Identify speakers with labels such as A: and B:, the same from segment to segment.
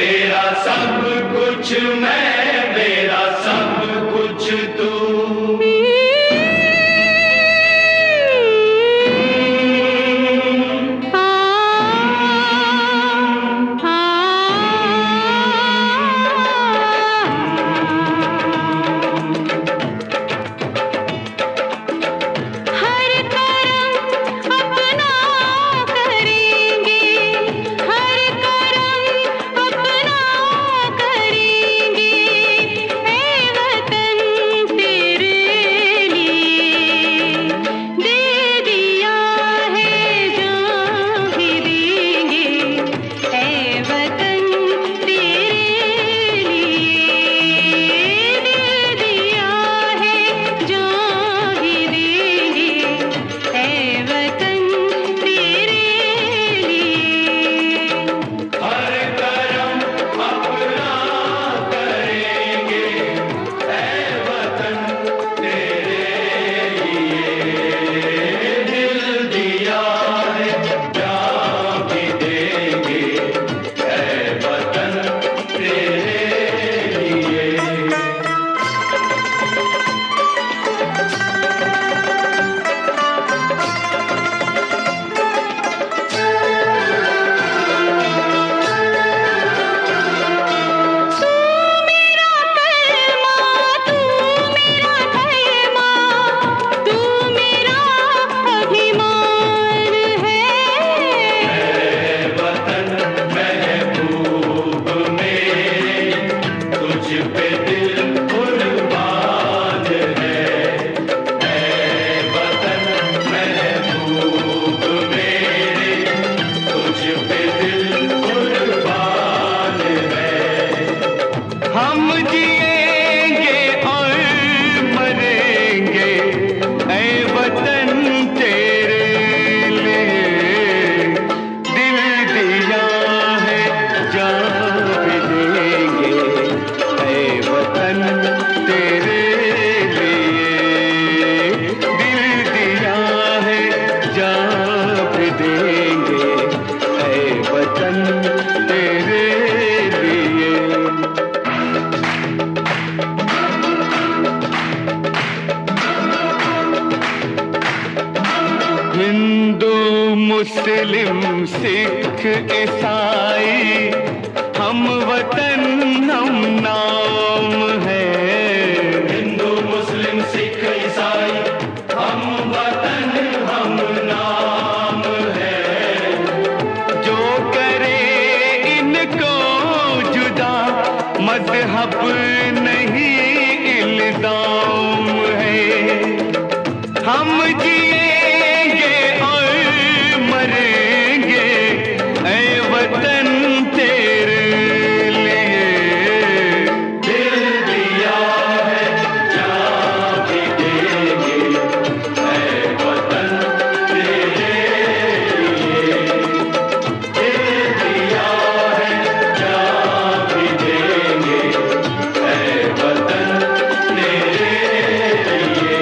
A: तेरा सब कुछ मैं, मेरा सब कुछ तू।
B: मुस्लिम सिख ईसाई हम वतन हम नाम है।
A: हिंदू मुस्लिम सिख ईसाई हम वतन हम नाम है।
B: जो करे इनको जुदा मजहब नहीं इल्जाम है। हम जिएंगे और मरेंगे ऐ वतन तेरे लिए।
A: दिल दिया है जान भी देंगे ऐ वतन तेरे लिए। दिल दिया है जान भी देंगे ऐ वतन तेरे लिए।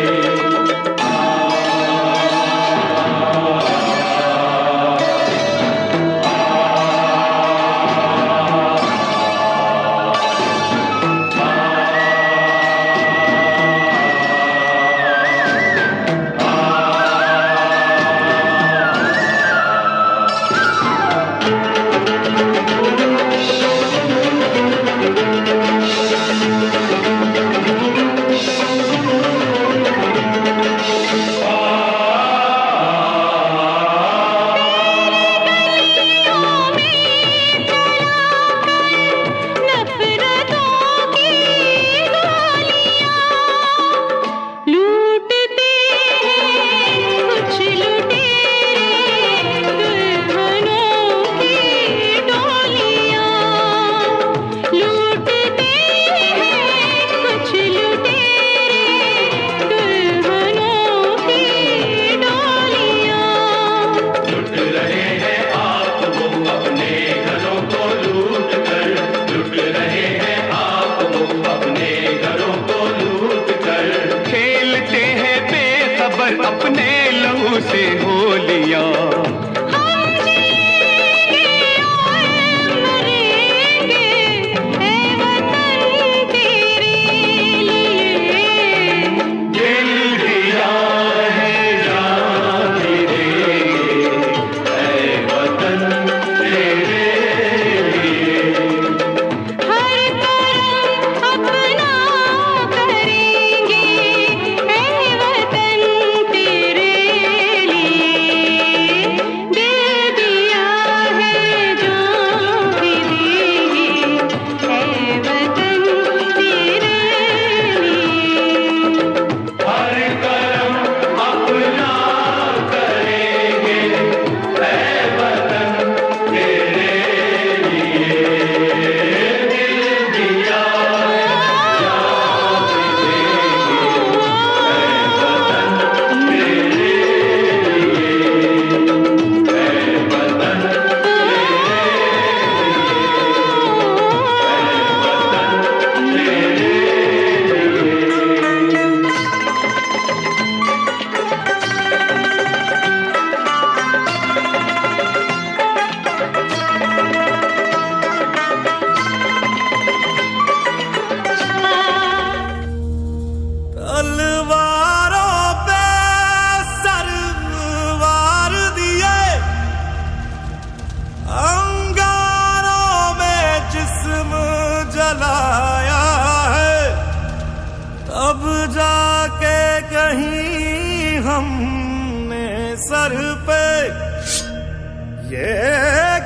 C: ये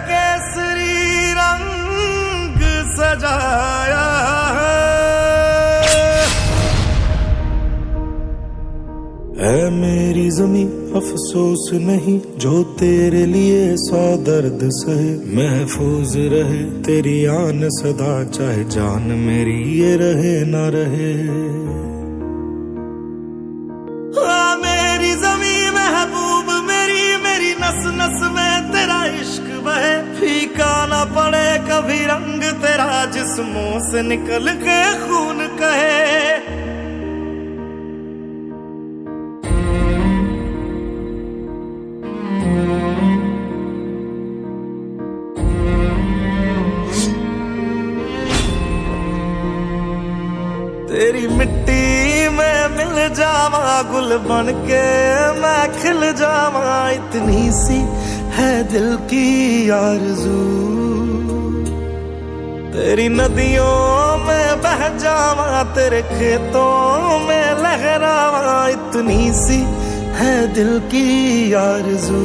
C: केसरी रंग सजाया है मेरी ज़मीं अफसोस नहीं जो तेरे लिए 100 दर्द सहे महफूज रहे तेरी आन सदा चाहे जान मेरी ये रहे ना रहे मेरी ज़मीं महबूब मेरी मेरी नस नस में तेरा इश्क बहे फीका ना पड़े कभी रंग तेरा जिस्मों से निकल के खून कहे तेरी मिट्टी में मिल जावा गुल बन के मैं खिल जावा इतनी सी है दिल की आरज़ू तेरी नदियों में बह जावा तेरे खेतों में लहरावा इतनी सी है दिल की आरज़ू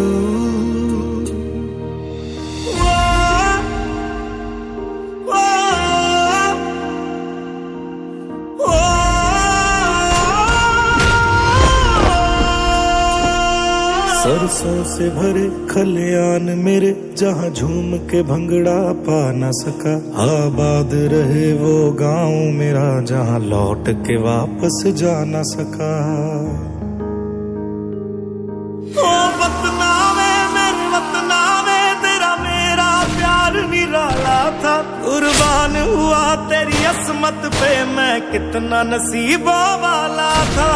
C: सरसों से भरे खलियान मेरे जहाँ झूम के भंगड़ा पा न सका आबाद रहे वो गांव मेरा जहाँ लौट के वापस जा न सका ओ वतना में मेरे वतना में तेरा मेरा प्यार निराला था कुर्बान हुआ तेरी असमत पे मैं कितना नसीबों वाला था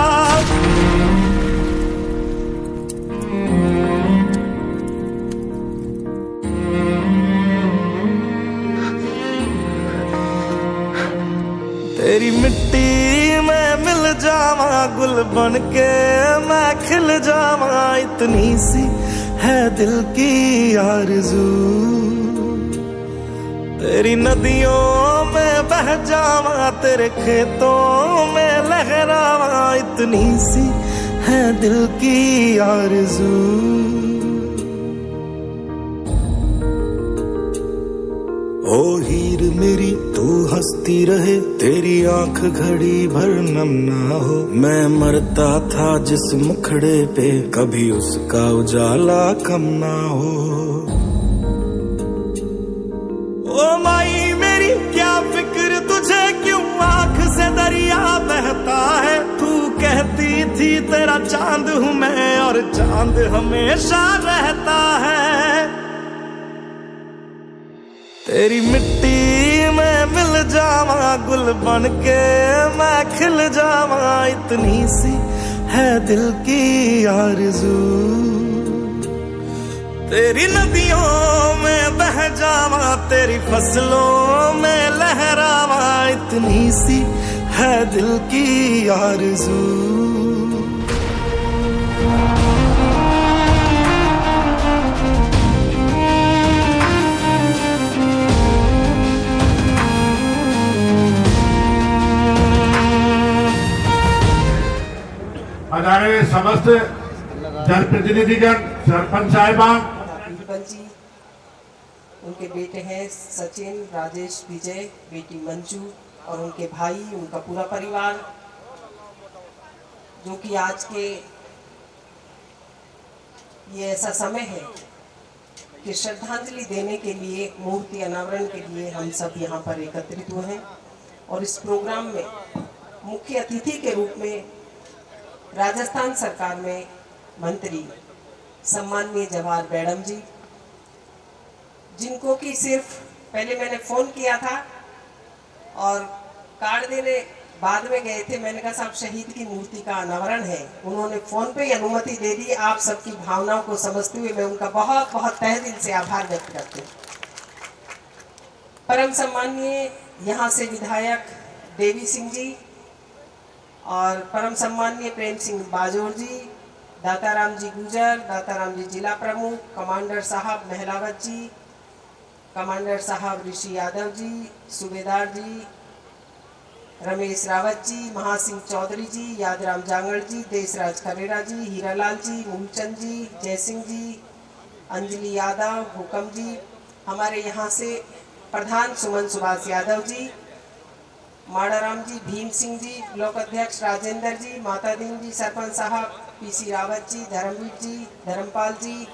C: तेरी मिट्टी में मिल जावा गुल बन के मैं खिल जावा इतनी सी है दिल की आरज़ू तेरी नदियों में बह जावा तेरे खेतों में लहरावा इतनी सी है दिल की आरज़ू ओ हीर मेरी तू हंसती रहे तेरी आंख घड़ी भर नम ना हो मैं मरता था जिस मुखड़े पे कभी उसका उजाला कम ना हो ओ माई मेरी क्या फिक्र तुझे क्यों आंख से दरिया बहता है तू कहती थी तेरा चांद हूँ मैं और चांद हमेशा रहता है तेरी मिट्टी में मिल जावा गुल बन के मैं खिल जावा इतनी सी है दिल की आरज़ू तेरी नदियों में बह जावा तेरी फसलों में लहरावा इतनी सी है दिल की आरज़ू
D: आदरणीय समस्त जनप्रतिनिधिगण सरपंच साहिबान
E: जी उनके बेटे हैं सचिन राजेश विजय बेटी मंजू और उनके भाई उनका पूरा परिवार जो कि आज के ये ऐसा समय है कि श्रद्धांजलि देने के लिए मूर्ति अनावरण के लिए हम सब यहाँ पर एकत्रित हुए हैं और इस प्रोग्राम में मुख्य अतिथि के रूप में राजस्थान सरकार में मंत्री सम्माननीय जवाहर मैडम जी जिनको कि सिर्फ पहले मैंने फ़ोन किया था और कार्ड देने बाद में गए थे मैंने कहा साहब शहीद की मूर्ति का अनावरण है उन्होंने फ़ोन पे ही अनुमति दे दी आप सबकी भावनाओं को समझते हुए मैं उनका बहुत बहुत तहे दिल से आभार व्यक्त करती हूँ। परम सम्माननीय यहाँ से विधायक देवी सिंह जी और परम सम्माननीय प्रेम सिंह बाजोर जी दाताराम जी गुजर दाताराम जी जिला प्रमुख कमांडर साहब महलावत जी कमांडर साहब ऋषि यादव जी सूबेदार जी रमेश रावत जी महासिंह चौधरी जी यादराम जांगड़ जी देशराज खरेरा जी हीरालाल जी मूलचंद जी जयसिंह जी अंजलि यादव, हुकम जी, हमारे यहाँ से प्रधान सुमन सुभाष यादव जी, माड़ाराम जी, भीम सिंह जी, ब्लॉक अध्यक्ष राजेंद्र जी, माता दीन जी, सरपंच साहब पीसी रावत जी, धर्मवीर जी, धर्मपाल जी,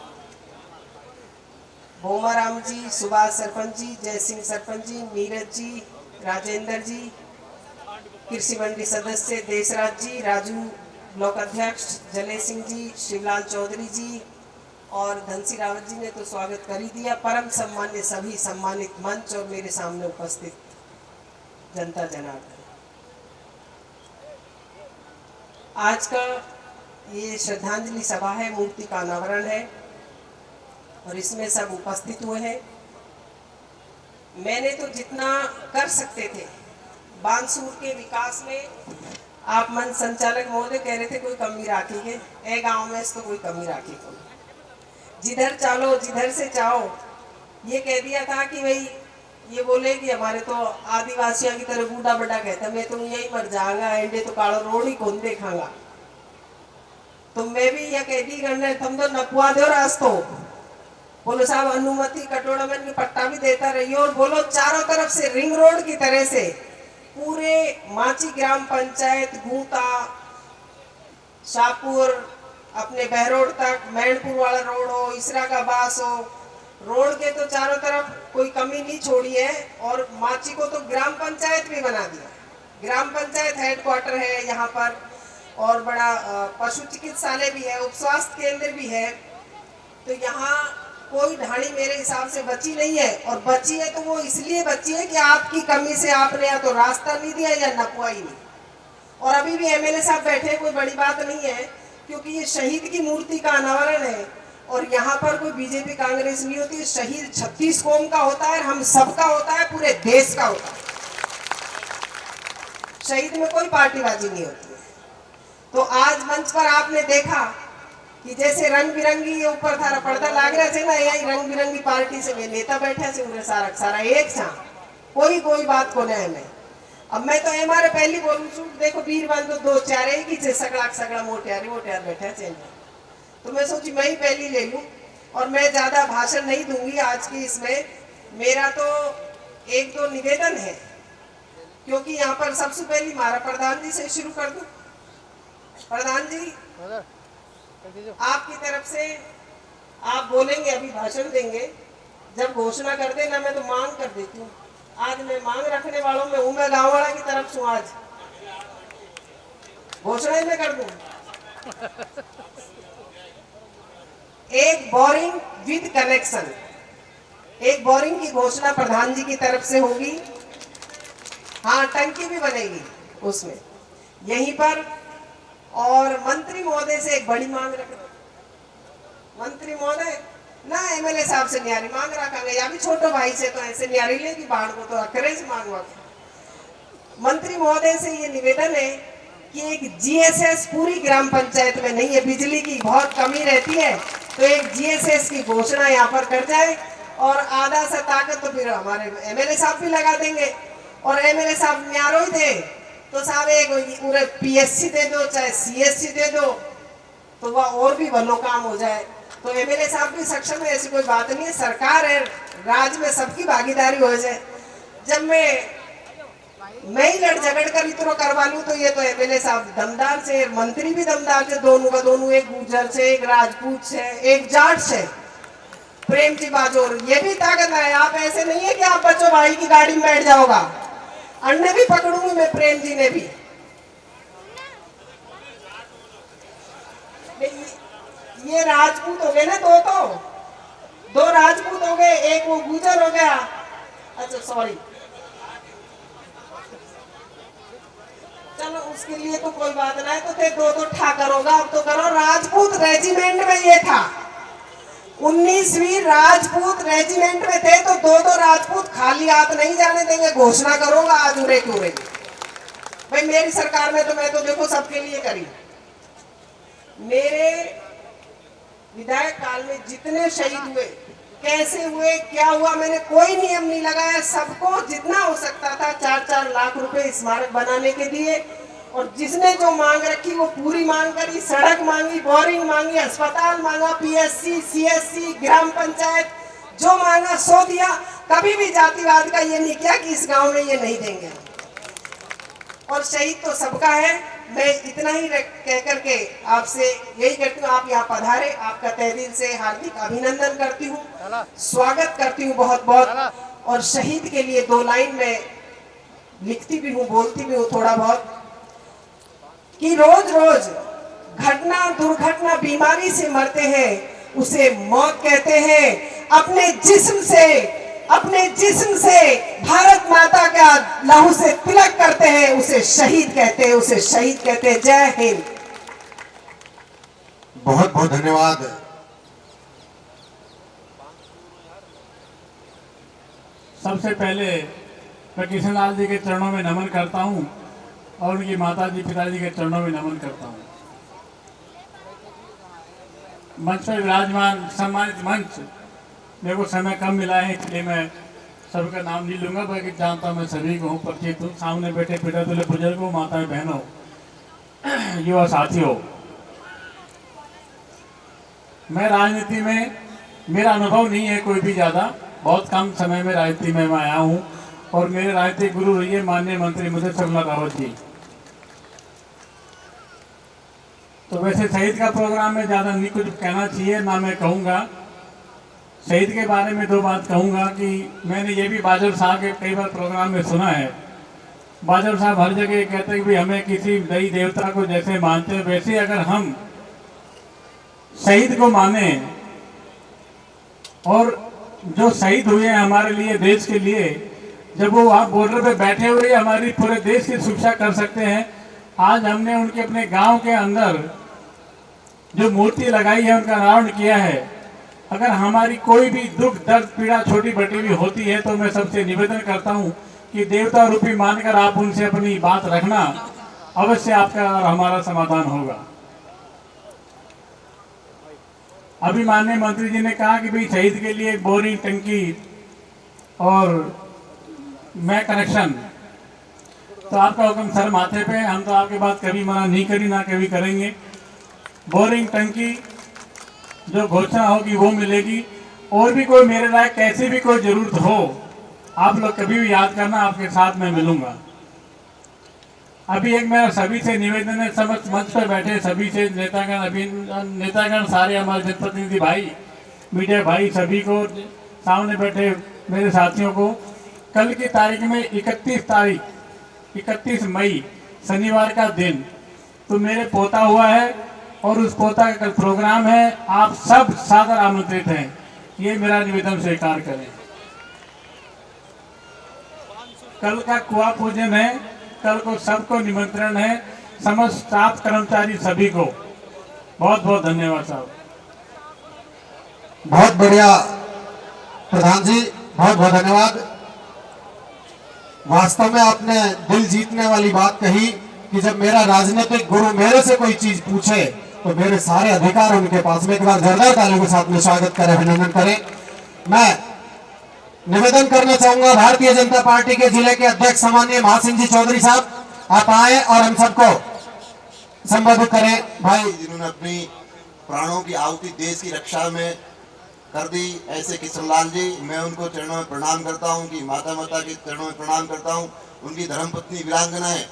E: भोमाराम जी, सुभाष सरपंच जी, जय सिंह सरपंच जी, नीरज जी, राजेंद्र जी, कृषि मंडी सदस्य देशराज जी, राजू ब्लॉक अध्यक्ष, जले सिंह जी, शिवलाल चौधरी जी और धनसी रावत जी ने तो स्वागत कर ही दिया। परम सम्मान्य सभी सम्मानित मंच और मेरे सामने उपस्थित जनता जनार्दन, आज का ये श्रद्धांजलि सभा है, मूर्ति का अनावरण है और इसमें सब उपस्थित हुए हैं। मैंने तो जितना कर सकते थे बानसूर के विकास में, आप मंच संचालक महोदय कह रहे थे कोई कमी राखी के ए गांव में, तो कोई कमी राखी को जिधर चालो जिधर से चाहो, ये कह दिया था कि भाई ये बोले कि हमारे तो आदिवासियों की तरह बूढ़ा बड़ा कहता मैं तो यही मर जाऊंगा, एंडे तो कालो रोड ही कौन देखांगा। तो मैं भी यह कह दी करने तुम तो नपुआ दो रास्तो, बोलो साहब अनुमति कटोरा में की पट्टा भी देता रहिए और बोलो चारों तरफ से रिंग रोड की तरह से पूरे माची ग्राम पंचायत, गूता, शाहपुर, अपने बहरोड तक, मैनपुर वाला रोड हो, इसरा का बास हो, रोड के तो चारों तरफ कोई कमी नहीं छोड़ी है। और माची को तो ग्राम पंचायत भी बना दिया, ग्राम पंचायत हेडक्वार्टर है यहाँ पर और बड़ा पशु चिकित्सालय भी है, उप स्वास्थ्य केंद्र भी है। तो यहाँ कोई ढाणी मेरे हिसाब से बची नहीं है, और बची है तो वो इसलिए बची है कि आपकी कमी से आपने या तो रास्ता नहीं दिया या नपुआ ही नहीं। और अभी भी एमएलए साहब बैठे, कोई बड़ी बात नहीं है क्योंकि ये शहीद की मूर्ति का अनावरण है और यहाँ पर कोई बीजेपी कांग्रेस नहीं होती। शहीद 36 कौम का होता है, हम सबका होता है, पूरे देश का होता है। शहीद में कोई पार्टीबाजी नहीं होती है। तो आज मंच पर आपने देखा कि जैसे रंग बिरंगी ऊपर थारा पर्दा लाग रहा है ना, यही रंग बिरंगी पार्टी से नेता बैठे से उन्हें सारा सारा एक सा कोई बात को नहीं है। अब मैं तो हमारे पहली बोलूं सूट देखो वीर बंधु दो चार एक ही से सगड़ा मोटियार बैठा चेंज। तो मैं सोची मैं ही पहली ले लूं और मैं ज्यादा भाषण नहीं दूंगी आज की इसमें। मेरा तो एक दो निवेदन है क्योंकि यहाँ पर सबसे पहले हमारा प्रधान जी से शुरू कर दूं। प्रधान जी आपकी तरफ से आप बोलेंगे, अभी भाषण देंगे, जब घोषणा कर देना मैं तो मांग कर देती हूँ। आज मैं मांग रखने वालों में हूँ, मैं गाँव वाला की तरफ से आज घोषणा ही मैं कर दूं। एक बोरिंग विद कनेक्शन, एक बोरिंग की घोषणा प्रधान जी की तरफ से होगी। हाँ, टंकी भी बनेगी उसमें यहीं पर। और मंत्री महोदय से एक बड़ी मांग रख, मंत्री महोदय ना एमएलए साहब से न्यारी मांग रखेंगे या भी छोटो भाई से तो ऐसे न्यारी लेगी, बाढ़ को तो अकरे से मांगवा। मंत्री महोदय से ये निवेदन है कि एक जीएसएस पूरी ग्राम पंचायत में नहीं है, बिजली की बहुत कमी रहती है, तो एक जीएसएस की घोषणा यहाँ पर कर जाए और आधा सा ताकत तो फिर हमारे एमएलए साहब भी लगा देंगे। और एमएलए साहब न्यारो ही थे तो साहब एक पूरे पीएससी दे दो चाहे सीएससी दे दो तो वह और भी भलो काम हो जाए। तो एमएलए साहब भी सक्षम है, ऐसी कोई बात नहीं है। सरकार है, राज में सबकी भागीदारी हो जाए। जब मैं ही लड़ झगड़ कर इतना करवा लूं तो ये तो एमएलए साहब दमदार से, मंत्री भी दमदार से, दोनों का दोनों, एक गुर्जर से, एक राजपूत से, एक जाट से, प्रेम जी बाजोर, ये भी ताकत है। आप ऐसे नहीं है कि आप बच्चों भाई की गाड़ी में बैठ जाओगा, अन्य भी पकड़ूंगी मैं, प्रेम जी ने भी। ये राजपूत हो गए ना, दो राजपूत हो गए, एक वो गुजर हो गया। अच्छा सॉरी, चलो उसके लिए तो कोई बात ना है, तो थे दो ठाकर होगा। अब तो करो, राजपूत रेजिमेंट में ये था, 19वीं राजपूत रेजिमेंट में थे, तो दो राजपूत खाली हाथ नहीं जाने देंगे। घोषणा करूंगा आज उरे की उरे। भाई मेरी सरकार में तो मैं तो देखो सबके लिए करी। मेरे विधायक काल में जितने शहीद हुए, कैसे हुए, क्या हुआ, मैंने कोई नियम नहीं लगाया। सबको जितना हो सकता था 4-4 लाख रुपए स्मारक बनाने के लिए और जिसने जो मांग रखी वो पूरी मांग करी। सड़क मांगी, बोरिंग मांगी, अस्पताल मांगा, पीएससी, सीएससी, ग्राम पंचायत, जो मांगा सो दिया। कभी भी जातिवाद का ये नहीं किया कि इस गांव में ये नहीं देंगे। और शहीद तो सबका है। मैं इतना ही कह करके आपसे यही कहती हूँ, आप यहाँ पधारे, आपका तहे दिल से हार्दिक अभिनंदन करती हूँ, स्वागत करती हूँ बहुत बहुत। और शहीद के लिए 2 लाइन में लिखती भी हूँ, बोलती भी हूँ थोड़ा बहुत, कि रोज रोज घटना दुर्घटना बीमारी से मरते हैं, उसे मौत कहते हैं। अपने जिस्म से भारत माता का लहू से तिलक करते हैं, उसे शहीद कहते हैं, उसे शहीद कहते हैं। जय हिंद।
F: बहुत बहुत धन्यवाद।
G: सबसे पहले मैं किशनलाल जी के चरणों में नमन करता हूं और उनकी माता जी पिताजी के चरणों में नमन करता हूं। मंच पर विराजमान सम्मानित मंच, मेरे को समय कम मिला है इसलिए मैं सबका नाम नहीं लूंगा, बाकी जानता हूं मैं सभी को हूँ, परिचित हूँ। सामने बैठे पिता तुल्य बुजुर्गों, माताएं बहनों, युवा साथियों, मैं राजनीति में, मेरा अनुभव नहीं है कोई भी ज़्यादा, बहुत कम समय में राजनीति में मैं आया हूँ। और मेरे राजनीतिक गुरु रहिए माननीय मंत्री मुजफ्फर रावत जी। तो वैसे शहीद का प्रोग्राम में ज़्यादा नहीं कुछ कहना चाहिए, ना मैं कहूँगा। शहीद के बारे में 2 बात कहूँगा कि मैंने ये भी बाजवा साहब के कई बार प्रोग्राम में सुना है। बाजवा साहब हर जगह कहते हैं कि हमें किसी देवी देवता को जैसे मानते हैं वैसे अगर हम शहीद को माने, और जो शहीद हुए हैं हमारे लिए, देश के लिए, जब वो वहाँ बॉर्डर पे बैठे हुए हमारी पूरे देश की सुरक्षा कर सकते हैं। आज हमने उनके अपने गांव के अंदर जो मूर्ति लगाई है, उनका अनावरण किया है। अगर हमारी कोई भी दुख दर्द पीड़ा छोटी बड़ी भी होती है तो मैं सबसे निवेदन करता हूं कि देवता रूपी मानकर आप उनसे अपनी बात रखना, अवश्य आपका और हमारा समाधान होगा। अभी माननीय मंत्री जी ने कहा कि भाई शहीद के लिए बोरिंग, टंकी और मैं कनेक्शन, तो आपका हुक्म सर माथे पे, हम तो आपके बात कभी मना नहीं करी, ना कभी करेंगे। बोरिंग, टंकी जो घोषणा होगी वो मिलेगी। और भी कोई मेरे लायक कैसी भी कोई जरूरत हो, आप लोग कभी भी याद करना, आपके साथ मैं मिलूंगा। अभी एक मेरा सभी से निवेदन है, समस्त मंच पर बैठे सभी से, नेतागण सारे हमारे जनप्रतिनिधि भाई, मीडिया भाई, सभी को, सामने बैठे मेरे साथियों को, कल की तारीख में 31 मई शनिवार का दिन तो मेरे पोता हुआ है और उस पोता का कल प्रोग्राम है। आप सब सादर आमंत्रित हैं, ये मेरा निवेदन स्वीकार करें। कल का कुआ पूजन है, कल को सबको निमंत्रण है, समस्त स्टाफ कर्मचारी सभी को बहुत बहुत धन्यवाद साहब।
F: बहुत बढ़िया प्रधान जी, बहुत बहुत धन्यवाद। वास्तव में आपने दिल जीतने वाली बात कही कि जब मेरा राजनीतिक गुरु मेरे से कोई चीज पूछे तो मेरे सारे अधिकार उनके पास में। एक बार जोरदार तालियों के साथ में स्वागत करें, अभिनंदन करें। मैं निवेदन करना चाहूंगा भारतीय जनता पार्टी के जिले के अध्यक्ष सम्माननीय महासिंह जी चौधरी साहब, आप आए और हम सबको संबोधित करें। भाई,
H: जिन्होंने अपनी प्राणों की आहुति देश की रक्षा में कर दी, ऐसे किशनलाल जी, मैं उनको चरणों में प्रणाम करता हूं, कि माता के चरणों में प्रणाम करता हूं। उनकी धर्मपत्नी वीरांगनाएं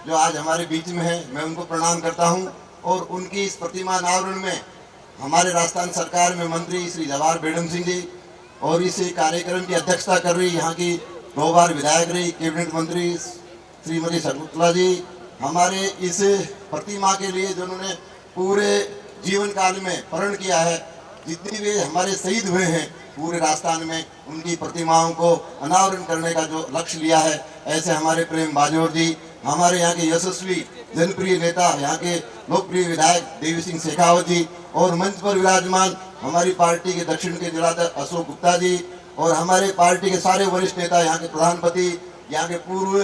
H: जो आज हमारे बीच में है, मैं उनको प्रणाम करता हूं। और उनकी इस प्रतिमा अनावरण में हमारे राजस्थान सरकार में मंत्री श्री जवाहर बेगम सिंह जी और इस कार्यक्रम की अध्यक्षता कर रही यहाँ की 2 बार विधायक रही कैबिनेट मंत्री श्रीमती शकुंतला जी, हमारे इस प्रतिमा के लिए जिन्होंने पूरे जीवन काल में प्रण किया है, जितनी भी हमारे शहीद हुए हैं पूरे राजस्थान में, उनकी प्रतिमाओं को अनावरण करने का जो लक्ष्य लिया है, ऐसे हमारे प्रेम बाजोर जी, हमारे यहाँ के यशस्वी जनप्रिय नेता, यहाँ के लोकप्रिय विधायक देवी सिंह शेखावत जी, और मंच पर विराजमान हमारी पार्टी के दक्षिण के जिलाध्यक्ष अशोक गुप्ता जी, और हमारे पार्टी के सारे वरिष्ठ नेता, यहाँ के प्रधानपति, यहाँ के पूर्व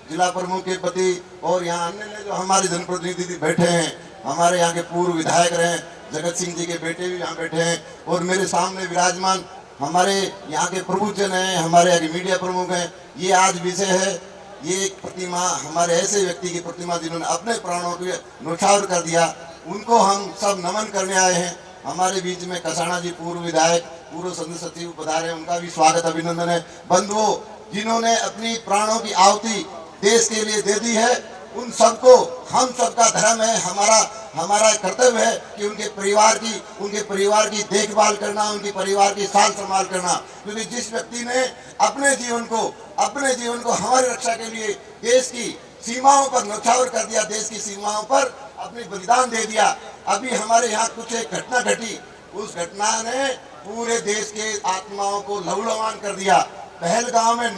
H: जिला प्रमुख के पति, और यहाँ अन्य जो हमारे जनप्रतिनिधि बैठे हैं, हमारे यहाँ के पूर्व विधायक रहे जगत सिंह जी के बेटे भी यहाँ बैठे हैं, और मेरे सामने विराजमान हमारे यहाँ के प्रमुखजन हैं, हमारे यहाँ के मीडिया प्रमुख हैं। ये आज विषय है ये एक प्रतिमा, हमारे ऐसे व्यक्ति की प्रतिमा जिन्होंने अपने प्राणों को न्यौछावर कर दिया, उनको हम सब नमन करने आए हैं। हमारे बीच में कसाना जी पूर्व विधायक, पूर्व संसद सचिव पधारे, उनका भी स्वागत अभिनंदन है। बंधुओं, जिन्होंने अपनी प्राणों की आहुति देश के लिए दे दी है, उन सबको, हम सबका धर्म है, हमारा कर्तव्य है कि उनके परिवार की देखभाल करना, उनके परिवार की साल संभाल करना। क्योंकि जिस व्यक्ति ने अपने जीवन को हमारी रक्षा के लिए देश की सीमाओं पर न्यौछावर कर दिया, देश की सीमाओं पर अपनी बलिदान दे दिया। अभी हमारे यहाँ कुछ एक घटना घटी, उस घटना ने पूरे देश के आत्माओं को लहूलुहान कर दिया। पहलगांव में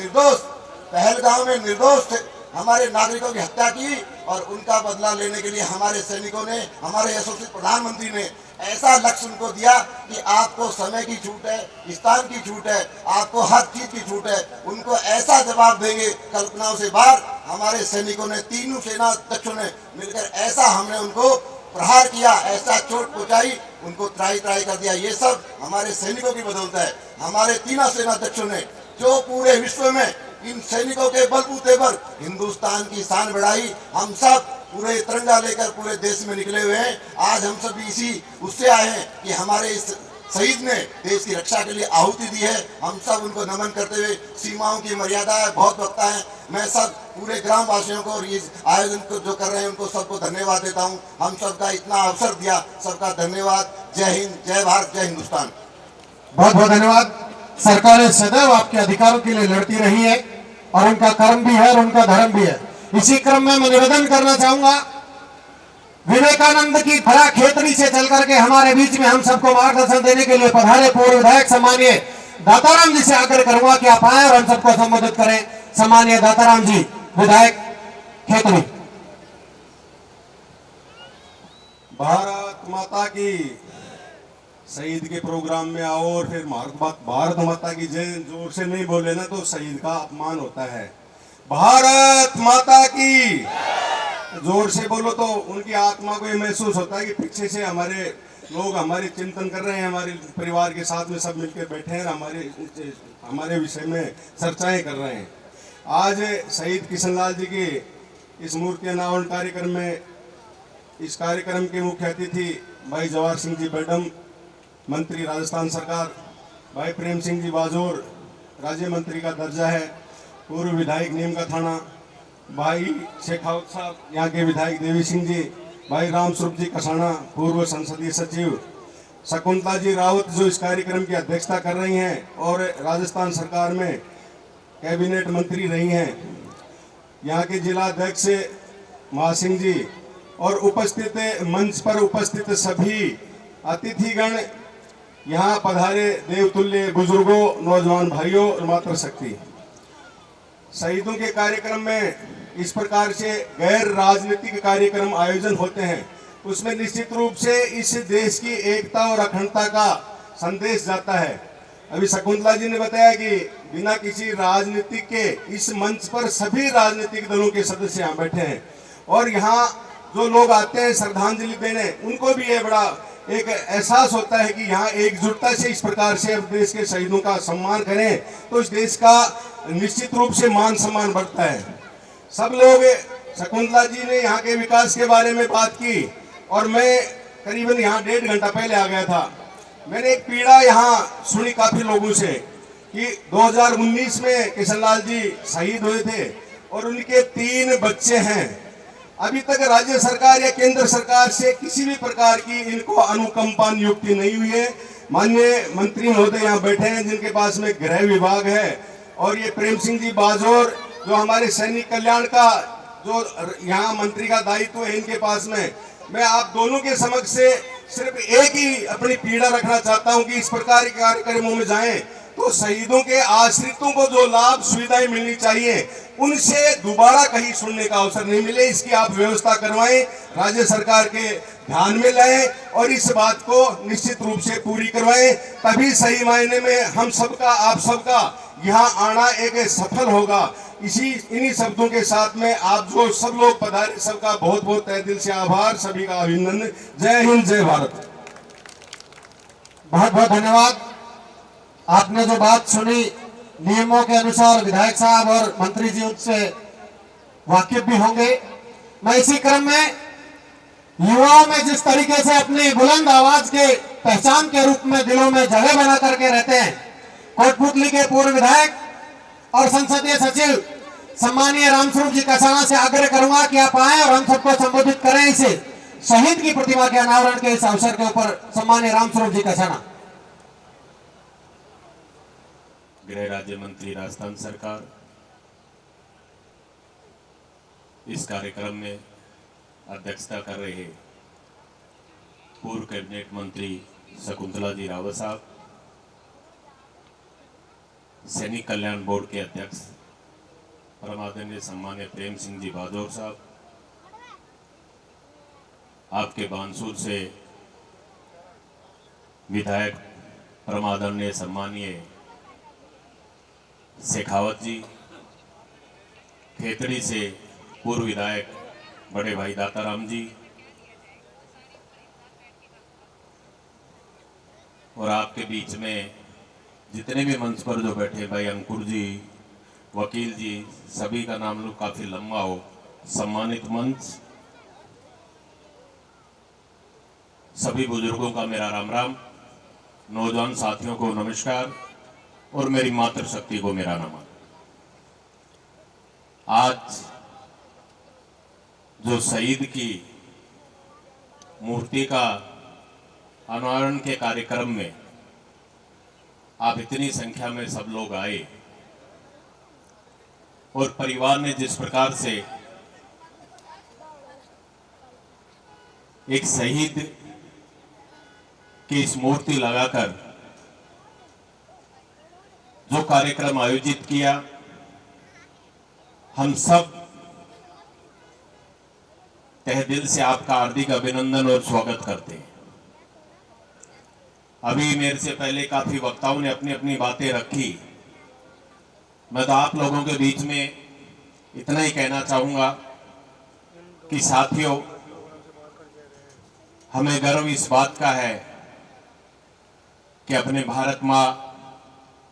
H: निर्दोष हमारे नागरिकों की हत्या की और उनका बदला लेने के लिए हमारे सैनिकों ने, हमारे यशस्वी प्रधानमंत्री ने ऐसा लक्ष्य उनको दिया कि आपको समय की छूट है, स्थान की छूट है, आपको हर चीज की छूट है। उनको ऐसा जवाब देंगे कल्पनाओं से बाहर। हमारे सैनिकों ने, तीनों सेना अध्यक्षों ने मिलकर ऐसा हमने उनको प्रहार किया, ऐसा चोट पहुंचाई, उनको त्राही कर दिया। ये सब हमारे सैनिकों की बदौलत है। हमारे तीनों सेना अध्यक्षों ने जो पूरे विश्व में इन सैनिकों के बलबूते पर हिंदुस्तान की शान बढ़ाई। हम सब पूरे तिरंगा लेकर पूरे देश में निकले हुए हैं। आज हम सब इसी उससे आए हैं कि हमारे इस शहीद ने देश की रक्षा के लिए आहुति दी है। हम सब उनको नमन करते हुए, सीमाओं की मर्यादा है, बहुत वक्ता है, मैं सब पूरे ग्राम वासियों को और ये आयोजन को जो कर रहे हैं उनको सबको धन्यवाद देता हूँ। हम सबका इतना अवसर दिया, सबका धन्यवाद। जय हिंद, जय भारत, जय हिंदुस्तान।
F: बहुत बहुत धन्यवाद। सरकारें सदैव आपके अधिकारों के लिए लड़ती रही है और उनका कर्म भी है और उनका धर्म भी है। इसी क्रम में मैं निवेदन करना चाहूंगा, विवेकानंद की धरा खेतरी से चल करके हमारे बीच में हम सबको मार्गदर्शन देने के लिए पधारे पूर्व विधायक सम्मानीय दाताराम जी से आग्रह करूंगा कि आप आए और हम सबको संबोधित करें। सम्मानीय दाताराम जी, विधायक खेतरी।
I: भारत माता की, शहीद के प्रोग्राम में आओ और फिर भारत माता की जय जोर से नहीं बोले ना तो शहीद का अपमान होता है। भारत माता की जोर से बोलो तो उनकी आत्मा को ये महसूस होता है कि पीछे से हमारे लोग हमारे चिंतन कर रहे हैं, हमारे परिवार के साथ में सब मिलकर बैठे हैं, हमारे विषय में चर्चाएं कर रहे हैं। आज शहीद किशनलाल जी के इस मूर्ति अनावरण कार्यक्रम में, इस कार्यक्रम के मुख्य अतिथि भाई जवाहर सिंह जी बेडम, मंत्री राजस्थान सरकार, भाई प्रेम सिंह जी बाजोर, राज्य मंत्री का दर्जा है, पूर्व विधायक नीम का थाना, भाई शेखावत साहब यहाँ के विधायक देवी सिंह जी, भाई राम स्वरूप जी कसाना, पूर्व संसदीय सचिव, शकुंतला जी रावत जो इस कार्यक्रम की अध्यक्षता कर रही हैं और राजस्थान सरकार में कैबिनेट मंत्री रही हैं, यहाँ के जिला अध्यक्ष महासिंह जी और उपस्थित मंच पर उपस्थित सभी अतिथिगण, यहाँ पधारे देवतुल्य बुजुर्गों, नौजवान भाइयों और मातृशक्ति। शहीदों के कार्यक्रम में इस प्रकार से गैर राजनीतिक कार्यक्रम आयोजन होते हैं, उसमें निश्चित रूप से इस देश की एकता और अखंडता का संदेश जाता है। अभी शकुंतला जी ने बताया कि बिना किसी राजनीतिक के इस मंच पर सभी राजनीतिक दलों के सदस्य यहाँ बैठे हैं और यहाँ जो लोग आते हैं श्रद्धांजलि देने, उनको भी ये बड़ा एक एहसास होता है कि यहाँ एकजुटता से इस प्रकार से अब देश के शहीदों का सम्मान करें तो इस देश का निश्चित रूप से मान सम्मान बढ़ता है। सब लोग, शकुंतला जी ने यहाँ के विकास के बारे में बात की और मैं करीबन यहाँ 1.5 घंटा पहले आ गया था। मैंने एक पीड़ा यहाँ सुनी काफी लोगों से कि 2019 में किशनलाल जी शहीद हुए थे और उनके 3 बच्चे हैं। अभी तक राज्य सरकार या केंद्र सरकार से किसी भी प्रकार की इनको अनुकंपा नियुक्ति नहीं हुई है। माननीय मंत्री महोदय यहाँ बैठे हैं जिनके पास में गृह विभाग है और ये प्रेम सिंह जी बाजोर जो हमारे सैनिक कल्याण का जो यहाँ मंत्री का दायित्व है, इनके पास में मैं आप दोनों के समक्ष से सिर्फ एक ही अपनी पीड़ा रखना चाहता हूँ कि इस प्रकार के कार्यक्रमों में जाएं तो शहीदों के आश्रितों को जो लाभ सुविधाएं मिलनी चाहिए उनसे दोबारा कहीं सुनने का अवसर नहीं मिले, इसकी आप व्यवस्था करवाएं, राज्य सरकार के ध्यान में लाएं और इस बात को निश्चित रूप से पूरी करवाएं। तभी सही मायने में हम सबका, आप सबका यहाँ आना एक सफल होगा। इन्हीं शब्दों के साथ में आप जो सब लोग पधारे, सबका बहुत बहुत तहे दिल से आभार, सभी का अभिनंदन। जय हिंद, जय भारत।
F: बहुत बहुत धन्यवाद। आपने जो बात सुनी, नियमों के अनुसार विधायक साहब और मंत्री जी उससे वाकिफ भी होंगे। मैं इसी क्रम में युवाओं में जिस तरीके से अपनी बुलंद आवाज के पहचान के रूप में दिलों में जगह बना करके रहते हैं, कोटपुतली के पूर्व विधायक और संसदीय सचिव सम्मानीय रामस्वरूप जी कसाना से आग्रह करूंगा कि आप आए और हम सबको संबोधित करें इसे शहीद की प्रतिमा के अनावरण के इस अवसर के ऊपर। सम्मानीय रामस्वरूप जी कसाना।
J: गृह राज्य मंत्री राजस्थान सरकार, इस कार्यक्रम में अध्यक्षता कर रहे पूर्व कैबिनेट मंत्री शकुंतला जी रावत साहब, सैनिक कल्याण बोर्ड के अध्यक्ष परमादरणीय सम्मान्य प्रेम सिंह जी बाजौर साहब, आपके बानसूर से विधायक परमादरणीय सम्मानीय शेखावत जी, खेतड़ी से पूर्व विधायक बड़े भाई दाताराम जी, और आपके बीच में जितने भी मंच पर जो बैठे भाई अंकुर जी, वकील जी, सभी का नाम लो काफी लंबा हो, सम्मानित मंच, सभी बुजुर्गों का मेरा राम राम, नौजवान साथियों को नमस्कार और मेरी मातृशक्ति को मेरा नमन। आज जो शहीद की मूर्ति का अनावरण के कार्यक्रम में आप इतनी संख्या में सब लोग आए और परिवार ने जिस प्रकार से एक शहीद की इस मूर्ति लगाकर जो कार्यक्रम आयोजित किया, हम सब तहे दिल से आपका हार्दिक अभिनंदन और स्वागत करते हैं। अभी मेरे से पहले काफी वक्ताओं ने अपनी अपनी बातें रखी। मैं तो आप लोगों के बीच में इतना ही कहना चाहूंगा कि साथियों, हमें गर्व इस बात का है कि अपने भारत माँ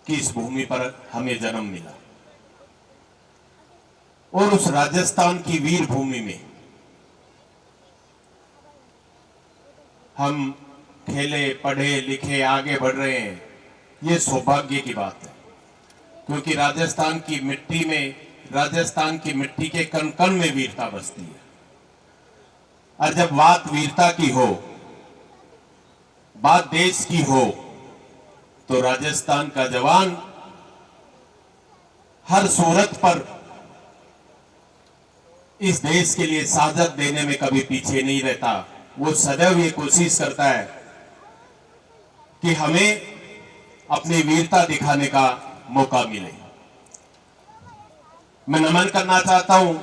J: की इस भूमि पर हमें जन्म मिला और उस राजस्थान की वीर भूमि में हम खेले, पढ़े, लिखे, आगे बढ़ रहे हैं। ये सौभाग्य की बात है, क्योंकि राजस्थान की मिट्टी में, राजस्थान की मिट्टी के कण कण में वीरता बसती है। और जब बात वीरता की हो, बात देश की हो, तो राजस्थान का जवान हर सूरत पर इस देश के लिए शहादत देने में कभी पीछे नहीं रहता। वो सदैव ये कोशिश करता है कि हमें अपनी वीरता दिखाने का मौका मिले। मैं नमन करना चाहता हूं,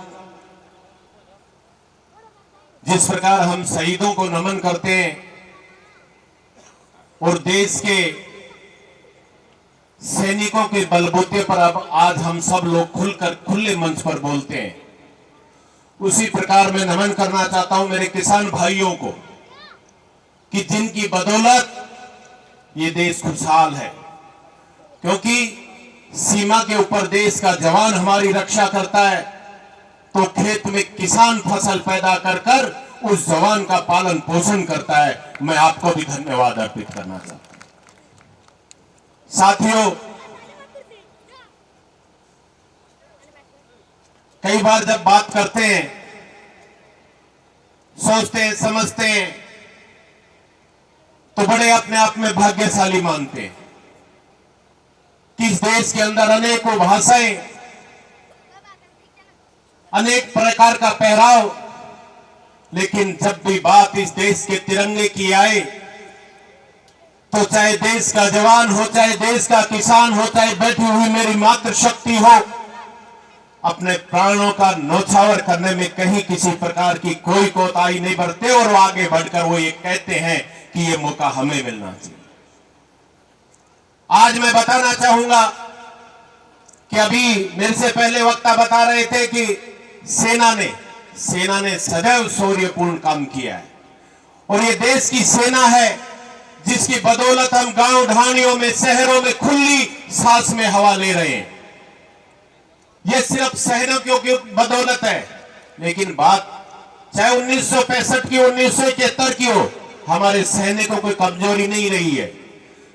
J: जिस प्रकार हम शहीदों को नमन करते हैं और देश के सैनिकों के बलबूते पर अब आज हम सब लोग खुलकर खुले मंच पर बोलते हैं, उसी प्रकार मैं नमन करना चाहता हूं मेरे किसान भाइयों को कि जिनकी बदौलत ये देश खुशहाल है। क्योंकि सीमा के ऊपर देश का जवान हमारी रक्षा करता है, तो खेत में किसान फसल पैदा कर कर उस जवान का पालन पोषण करता है। मैं आपको भी धन्यवाद अर्पित करना चाहता हूं। साथियों, कई बार जब बात करते हैं, सोचते हैं, समझते हैं, तो बड़े अपने आप में भाग्यशाली मानते हैं कि इस देश के अंदर अनेकों भाषाएं, अनेक प्रकार का पहराव, लेकिन जब भी बात इस देश के तिरंगे की आए, तो चाहे देश का जवान हो, चाहे देश का किसान हो, चाहे बैठी हुई मेरी मातृशक्ति हो, अपने प्राणों का न्योछावर करने में कहीं किसी प्रकार की कोई कोताही नहीं बरतते और वो आगे बढ़कर वो ये कहते हैं कि ये मौका हमें मिलना चाहिए। आज मैं बताना चाहूंगा कि अभी मेरे से पहले वक्ता बता रहे थे कि सेना ने सदैव शौर्यपूर्ण काम किया है और ये देश की सेना है जिसकी बदौलत हम गांव ढाणियों में, शहरों में खुली सांस में हवा ले रहे हैं। ये सिर्फ सैनिकों की बदौलत है। लेकिन बात चाहे 1965 की 1971 की हो, हमारे सैनिकों को कमजोरी नहीं रही है।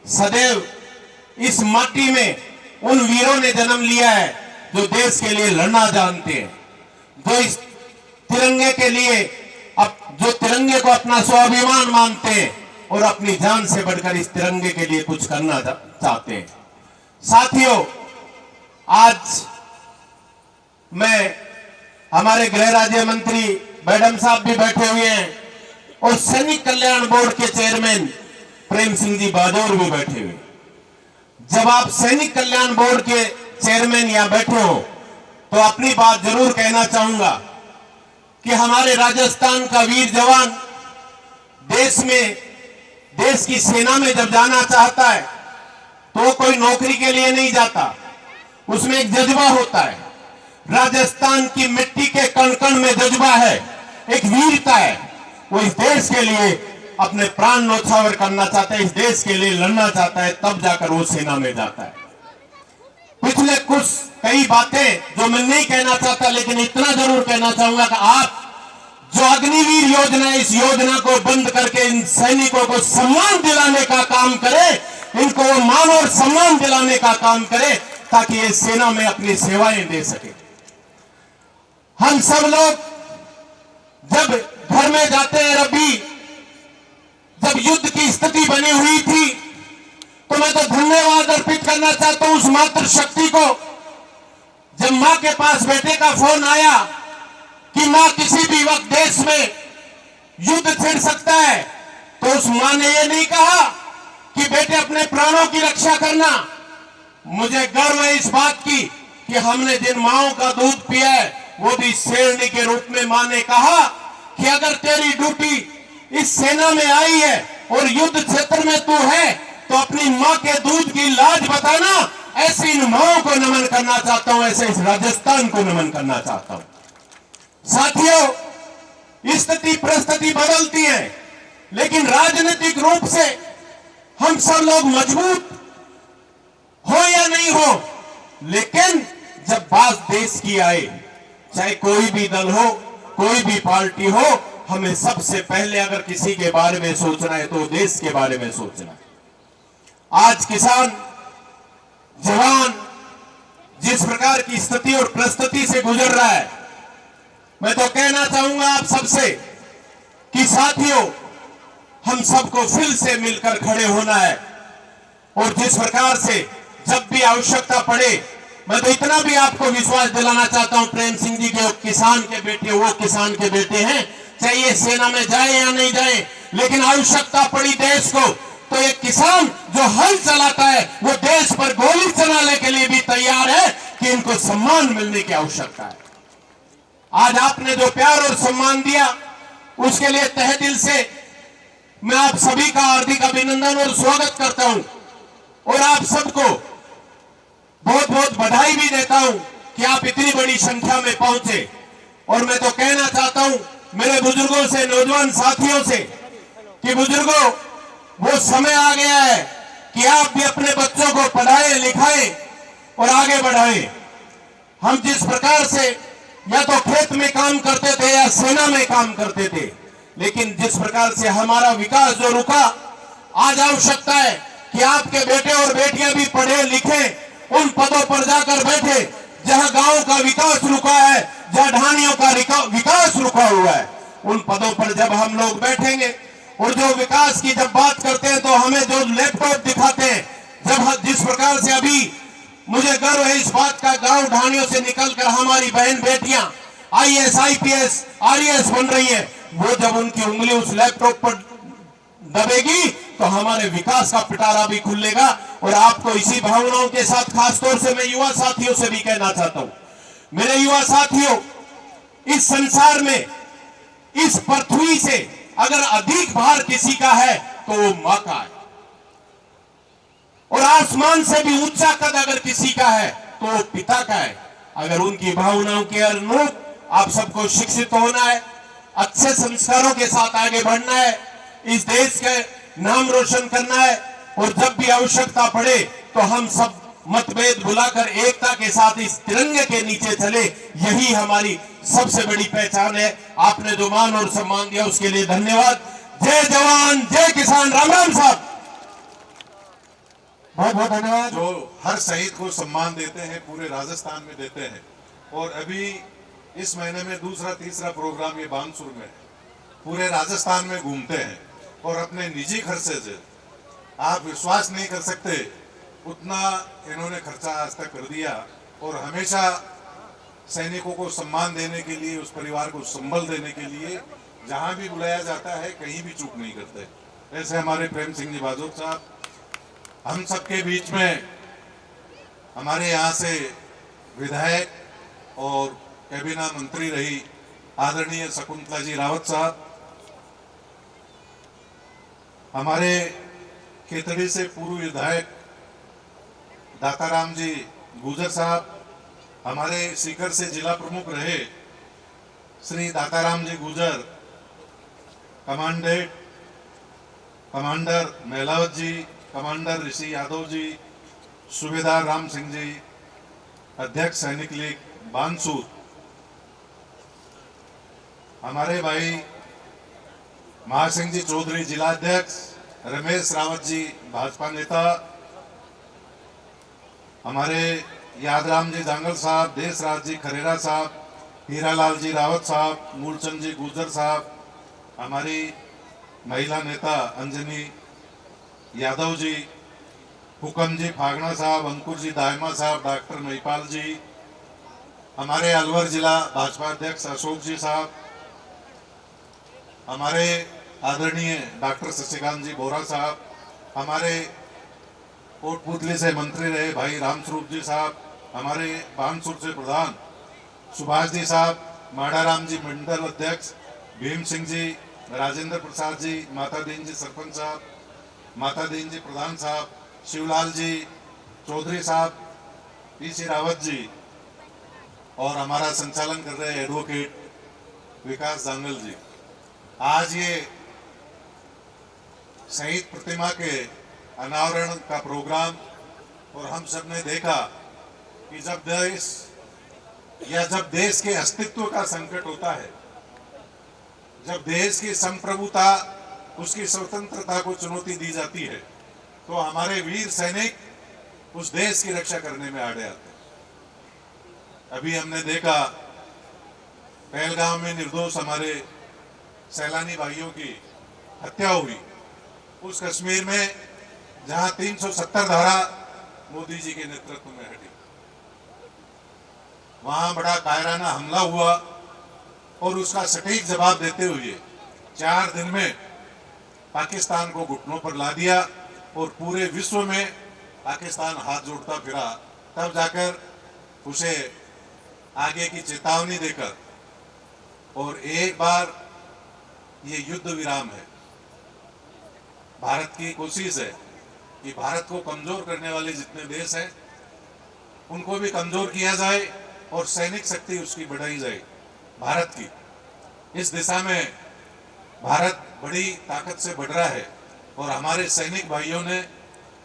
J: सदैव इस माटी में उन वीरों ने जन्म लिया है जो देश के लिए लड़ना जानते हैं, जो इस तिरंगे के लिए जो तिरंगे को अपना स्वाभिमान मानते हैं और अपनी जान से बढ़कर इस तिरंगे के लिए कुछ करना चाहते हैं। साथियों, आज मैं, हमारे गृह राज्य मंत्री मैडम साहब भी बैठे हुए हैं और सैनिक कल्याण बोर्ड के चेयरमैन प्रेम सिंह जी बाजौर भी बैठे हुए। जब आप सैनिक कल्याण बोर्ड के चेयरमैन यहां बैठे हो तो अपनी बात जरूर कहना चाहूंगा कि हमारे राजस्थान का वीर जवान देश की सेना में जब जाना चाहता है तो कोई नौकरी के लिए नहीं जाता, उसमें एक जज्बा होता है। राजस्थान की मिट्टी के कण कण में जज्बा है, एक वीरता है। वो इस देश के लिए अपने प्राण न्यौछावर करना चाहता है, इस देश के लिए लड़ना चाहता है, तब जाकर वो सेना में जाता है। पिछले कुछ कई बातें जो मैं नहीं कहना चाहता, लेकिन इतना जरूर कहना चाहूंगा कि आप जो अग्निवीर योजना है, इस योजना को बंद करके इन सैनिकों को सम्मान दिलाने का काम करें, इनको वो मान और सम्मान दिलाने का काम करें ताकि ये सेना में अपनी सेवाएं दे सके। हम सब लोग जब घर में जाते हैं, रवि, जब युद्ध की स्थिति बनी हुई थी तो मैं तो धन्यवाद अर्पित करना चाहता हूं उस मातृशक्ति को। जब मां के पास बेटे का फोन आया कि मां किसी भी वक्त देश में युद्ध छिड़ सकता है, तो उस मां ने यह नहीं कहा कि बेटे अपने प्राणों की रक्षा करना। मुझे गर्व है इस बात की कि हमने जिन माओं का दूध पिया है वो भी शेरनी के रूप में मां ने कहा कि अगर तेरी ड्यूटी इस सेना में आई है और युद्ध क्षेत्र में तू है तो अपनी मां के दूध की लाज बताना। ऐसी इन माओं को नमन करना चाहता हूं, ऐसे इस राजस्थान को नमन करना चाहता हूं। साथियों, स्थिति परिस्थिति बदलती है, लेकिन राजनीतिक रूप से हम सब लोग मजबूत हो या नहीं हो, लेकिन जब बात देश की आए, चाहे कोई भी दल हो, कोई भी पार्टी हो, हमें सबसे पहले अगर किसी के बारे में सोचना है तो देश के बारे में सोचना है। आज किसान जवान जिस प्रकार की स्थिति और परिस्थिति से गुजर रहा है, मैं तो कहना चाहूंगा आप सबसे कि साथियों, हम सबको फिर से मिलकर खड़े होना है और जिस प्रकार से जब भी आवश्यकता पड़े, मैं तो इतना भी आपको विश्वास दिलाना चाहता हूं, प्रेम सिंह जी के किसान के बेटे, वो किसान के बेटे हैं, चाहे ये सेना में जाए या नहीं जाए, लेकिन आवश्यकता पड़ी देश को तो एक किसान जो हल चलाता है वो देश पर गोली चलाने के लिए भी तैयार है कि इनको सम्मान मिलने की आवश्यकता है। आज आपने जो प्यार और सम्मान दिया उसके लिए तहे दिल से मैं आप सभी का हार्दिक अभिनंदन और स्वागत करता हूं और आप सबको बहुत बहुत बधाई भी देता हूं कि आप इतनी बड़ी संख्या में पहुंचे। और मैं तो कहना चाहता हूं मेरे बुजुर्गों से, नौजवान साथियों से कि बुजुर्गों, वो समय आ गया है कि आप भी अपने बच्चों को पढ़ाएं, लिखाएं और आगे बढ़ाएं। हम जिस प्रकार से या तो खेत में काम करते थे या सेना में काम करते थे, लेकिन जिस प्रकार से हमारा विकास जो रुका, आज आवश्यकता है कि आपके बेटे और बेटियां भी पढ़े लिखे, उन पदों पर जाकर बैठे जहां गांव का विकास रुका है, जहां ढानियों का विकास रुका हुआ है। उन पदों पर जब हम लोग बैठेंगे और जो विकास की जब बात करते हैं तो हमें जो लैपटॉप दिखाते हैं, जब जिस प्रकार से अभी मुझे गर्व है इस बात का, गांव ढानियों से निकलकर हमारी बहन बेटियां IAS, IPS, RAS बन रही है, वो जब उनकी उंगली उस लैपटॉप पर दबेगी तो हमारे विकास का पिटारा भी खुलेगा। और आपको इसी भावनाओं के साथ खासतौर से मैं युवा साथियों से भी कहना चाहता हूं, मेरे युवा साथियों, इस संसार में, इस पृथ्वी से अगर अधिक भार किसी का है तो वो मां का है, और आसमान से भी ऊंचा कद अगर किसी का है तो वो पिता का है। अगर उनकी भावनाओं के अनुरूप आप सबको शिक्षित होना है, अच्छे संस्कारों के साथ आगे बढ़ना है, इस देश के नाम रोशन करना है, और जब भी आवश्यकता पड़े तो हम सब मतभेद भुलाकर एकता के साथ इस तिरंगे के नीचे चले, यही हमारी सबसे बड़ी पहचान है। आपने जो मान और सम्मान दिया उसके लिए धन्यवाद। जय जवान जय किसान। राम राम साहब।
F: बहुत बहुत धन्यवाद।
I: जो हर शहीद को सम्मान देते हैं पूरे राजस्थान में देते हैं, और अभी इस महीने में दूसरा तीसरा प्रोग्राम ये बानसूर में है। पूरे राजस्थान में घूमते हैं और अपने निजी खर्चे से आप विश्वास नहीं कर सकते उतना इन्होंने खर्चा आज तक कर दिया, और हमेशा सैनिकों को सम्मान देने के लिए, उस परिवार को संबल देने के लिए जहां भी बुलाया जाता है कहीं भी चूक नहीं करते। ऐसे हमारे प्रेम सिंह जी बाजोर साहब, हम सबके बीच में हमारे यहाँ से विधायक और कैबिना मंत्री रही आदरणीय शकुंतला जी रावत साहब, हमारे खेतड़ी से पूर्व विधायक दाताराम जी गुजर साहब, हमारे सीकर से जिला प्रमुख रहे श्री दाताराम जी गुजर, कमांडर मेलावत जी, कमांडर ऋषि यादव जी, सूबेदार राम सिंह जी, अध्यक्ष सैनिक लीग बानसूर, हमारे भाई महासिंह जी चौधरी जिला अध्यक्ष, रमेश रावत जी भाजपा नेता, हमारे यादराम जी जांगल साहब, देशराज जी खरेरा साहब, हीरालाल जी रावत साहब, मूलचंद जी गुजर साहब, हमारी महिला नेता अंजनी यादव जी, हुकम जी फागना साहब, अंकुर जी दायमा साहब, डॉक्टर महिपाल जी, हमारे अलवर जिला भाजपा अध्यक्ष अशोक जी साहब, हमारे आदरणीय डॉक्टर शशिकांत जी बोरा साहब, हमारे कोटपुतली से मंत्री रहे भाई रामस्वरूप जी साहब, हमारे बानसूर से प्रधान सुभाष जी साहब, माड़ाराम जी मंडल अध्यक्ष, भीम सिंह जी, राजेंद्र प्रसाद जी, माता दीन जी सरपंच साहब, माता दीन जी प्रधान साहब, शिवलाल जी चौधरी साहब, पीसी रावत जी, और हमारा संचालन कर रहे एडवोकेट विकास जांगल जी। आज ये शहीद प्रतिमा के अनावरण का प्रोग्राम, और हम सब ने देखा कि जब देश के अस्तित्व का संकट होता है, जब देश की संप्रभुता, उसकी स्वतंत्रता को चुनौती दी जाती है, तो हमारे वीर सैनिक उस देश की रक्षा करने में आड़े आते हैं। अभी हमने देखा पहलगाम में निर्दोष हमारे सैलानी भाइयों की हत्या हुई, उस कश्मीर में जहां 370 धारा मोदी जी के नेतृत्व में हटी, वहां बड़ा कायराना हमला हुआ, और उसका सटीक जवाब देते हुए 4 दिन में पाकिस्तान को घुटनों पर ला दिया, और पूरे विश्व में पाकिस्तान हाथ जोड़ता फिरा। तब जाकर उसे आगे की चेतावनी देकर, और एक बार ये युद्ध विराम है, भारत की कोशिश है कि भारत को कमजोर करने वाले जितने देश हैं उनको भी कमजोर किया जाए, और सैनिक शक्ति उसकी बढ़ाई जाए भारत की। इस दिशा में भारत बड़ी ताकत से बढ़ रहा है, और हमारे सैनिक भाइयों ने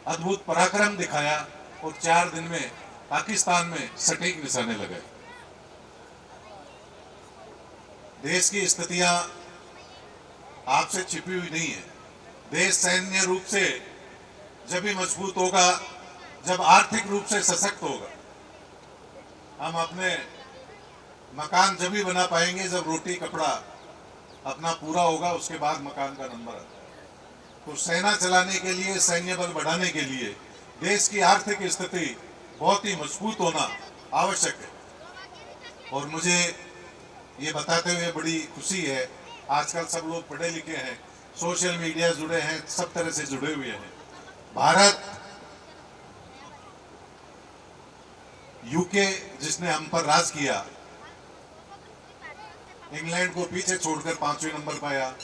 I: अद्भुत पराक्रम दिखाया, और 4 दिन में पाकिस्तान में सटीक निशाने लगाए। देश की स्थितियां आपसे छिपी हुई नहीं है। देश सैन्य रूप से जब भी मजबूत होगा, जब आर्थिक रूप से सशक्त होगा। हम अपने मकान जब भी बना पाएंगे जब रोटी कपड़ा अपना पूरा होगा, उसके बाद मकान का नंबर आता है। तो सेना चलाने के लिए, सैन्य बल बढ़ाने के लिए देश की आर्थिक स्थिति बहुत ही मजबूत होना आवश्यक है। और मुझे ये बताते हुए बड़ी खुशी है, आजकल सब लोग पढ़े लिखे हैं, सोशल मीडिया जुड़े हैं, सब तरह से जुड़े हुए हैं। भारत, यूके जिसने हम पर राज किया, इंग्लैंड को पीछे छोड़कर 5वें नंबर पाया,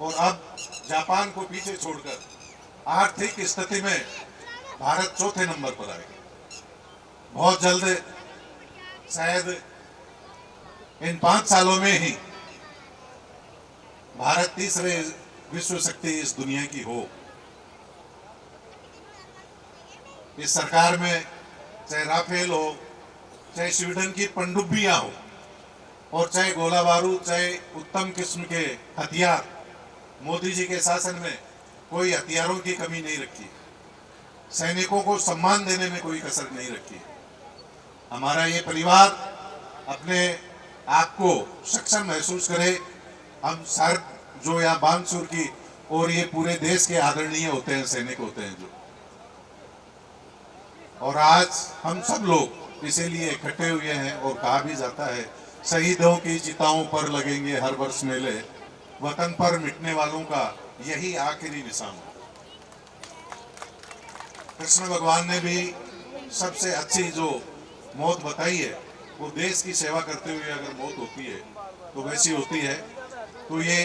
I: और अब जापान को पीछे छोड़कर आर्थिक स्थिति में भारत 4थे नंबर पर आएगा। बहुत जल्द, शायद इन 5 सालों में ही भारत तीसरे विश्व शक्ति इस दुनिया की हो। इस सरकार में चाहे राफेल हो, चाहे स्वीडन की पनडुब्बियां हो, और चाहे गोला बारूद, चाहे उत्तम किस्म के हथियार, मोदी जी के शासन में कोई हथियारों की कमी नहीं रखी। सैनिकों को सम्मान देने में कोई कसर नहीं रखी। हमारा ये परिवार अपने आप को सक्षम महसूस करे। हम सर जो यहाँ बानसूर की और ये पूरे देश के आदरणीय होते हैं, सैनिक होते हैं जो, और आज हम सब लोग इसीलिए इकट्ठे हुए हैं। और कहा भी जाता है, शहीदों की चिताओं पर लगेंगे हर वर्ष मेले, वतन पर मिटने वालों का यही आखिरी निशान। कृष्ण भगवान ने भी सबसे अच्छी जो मौत बताई है, वो देश की सेवा करते हुए अगर मौत होती है तो वैसी होती है। तो ये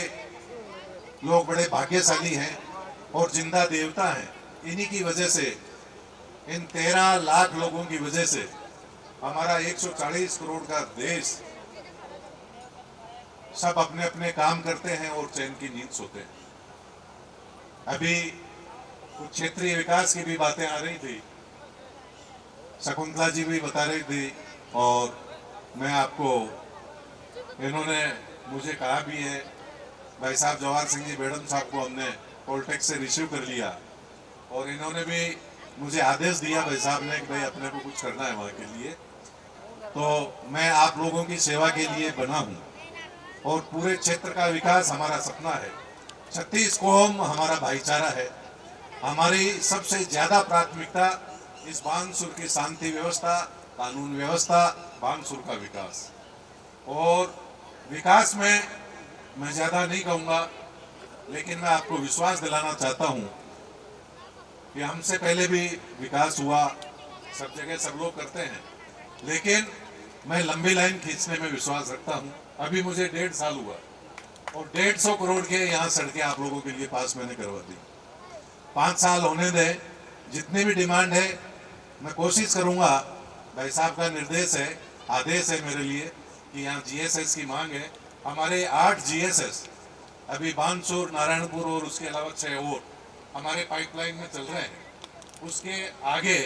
I: लोग बड़े भाग्यशाली हैं और जिंदा देवता हैं। इन्हीं की वजह से, इन 13 लाख लोगों की वजह से हमारा 140 करोड़ का देश सब अपने अपने काम करते हैं और चैन की नींद सोते हैं। अभी कुछ क्षेत्रीय विकास की भी बातें आ रही थी, शकुंतला जी भी बता रही थी, और मैं आपको, इन्होंने मुझे कहा भी है, भाई साहब जवाहर सिंह जी बेड़म साहब को हमने पॉलिटिक्स से रिसीव कर लिया, और इन्होंने भी मुझे आदेश दिया भाई साहब ने कि भाई अपने को कुछ करना है वहाँ के लिए। तो मैं आप लोगों की सेवा के लिए बना हूँ, और पूरे क्षेत्र का विकास हमारा सपना है। 36 कौम हमारा भाईचारा है। हमारी सबसे ज्यादा प्राथमिकता इस बानसूर की शांति व्यवस्था, कानून व्यवस्था, बानसूर का विकास। और विकास में मैं ज्यादा नहीं कहूँगा, लेकिन मैं आपको विश्वास दिलाना चाहता हूँ कि हमसे पहले भी विकास हुआ, सब जगह सब लोग करते हैं, लेकिन मैं लंबी लाइन खींचने में विश्वास रखता हूँ। अभी मुझे 1.5 साल हुआ और 150 करोड़ के यहाँ सड़कें आप लोगों के लिए पास मैंने करवा दी। 5 साल होने दें, जितनी भी डिमांड है मैं कोशिश करूँगा। भाई साहब का निर्देश है, आदेश है मेरे लिए कि यहाँ GSS की मांग है। हमारे 8 GSS अभी बानसूर, नारायणपुर और उसके अलावा 6 और हमारे पाइपलाइन में चल रहे हैं। उसके आगे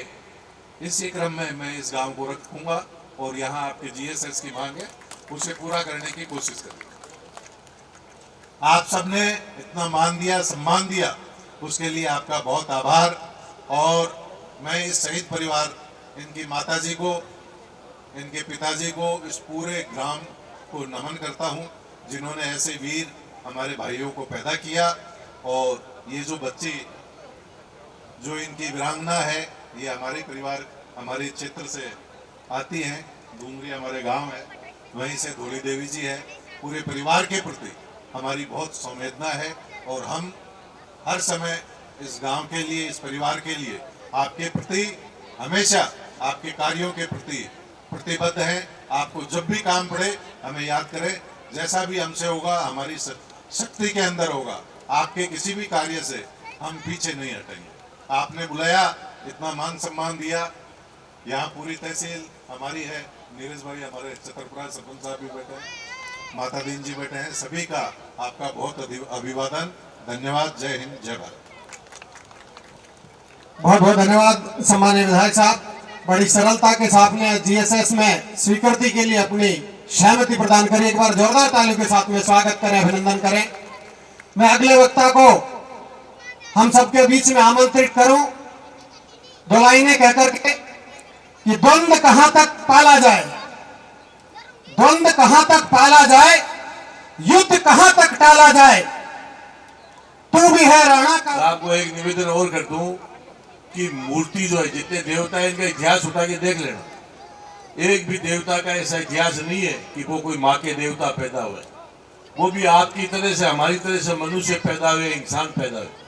I: इसी क्रम में मैं इस गांव को रखूंगा, और यहाँ आपके GSS की मांग है, उसे पूरा करने की कोशिश करेंगे। आप सबने इतना मान दिया, सम्मान दिया, उसके लिए आपका बहुत आभार। और मैं इस शहीद परिवार, इनकी माताजी को, इनके पिताजी को, इस पूरे ग्राम को नमन करता हूँ, जिन्होंने ऐसे वीर हमारे भाइयों को पैदा किया। और ये जो बच्ची, जो इनकी वीरांगना है, ये हमारे परिवार, हमारे क्षेत्र से आती हैं। डूंगरी हमारे गांव है, वहीं से धोली देवी जी है। पूरे परिवार के प्रति हमारी बहुत संवेदना है, और हम हर समय इस गांव के लिए, इस परिवार के लिए, आपके प्रति हमेशा, आपके कार्यों के प्रति प्रतिबद्ध हैं। आपको जब भी काम पड़े हमें याद करें। जैसा भी हमसे होगा, हमारी शक्ति के अंदर होगा, आपके किसी भी कार्य से हम पीछे नहीं हटेंगे। आपने बुलाया, इतना मान सम्मान दिया। यहाँ पूरी तहसील हमारी है, नीरज भाई हमारे छतरपुरा सरपंच साहब भी बैठे हैं, माता दीन जी बैठे हैं। सभी का आपका बहुत अभिवादन, धन्यवाद। जय हिंद, जय भारत।
F: बहुत बहुत धन्यवाद सम्मानीय विधायक साहब। बड़ी सरलता के साथ ने GSS में स्वीकृति के लिए अपनी सहमति प्रदान करी। एक बार जोरदार तालियों के साथ में स्वागत करें, अभिनंदन करें। मैं अगले वक्ता को हम सबके बीच में आमंत्रित करूं, 2 लाइनें कहकर के कि द्वंद्व कहां तक पाला जाए, द्वंद्व कहां तक पाला जाए, युद्ध कहां तक टाला जाए, तू भी है राणा का।
K: आपको एक निवेदन और कर दूं कि मूर्ति जो है, जितने देवता है, इनका इतिहास उठा के देख लेना। एक भी देवता का ऐसा इतिहास नहीं है कि वो कोई माँ के देवता पैदा हुए। वो भी आपकी तरह से, हमारी तरह से मनुष्य पैदा हुए, इंसान पैदा हुए।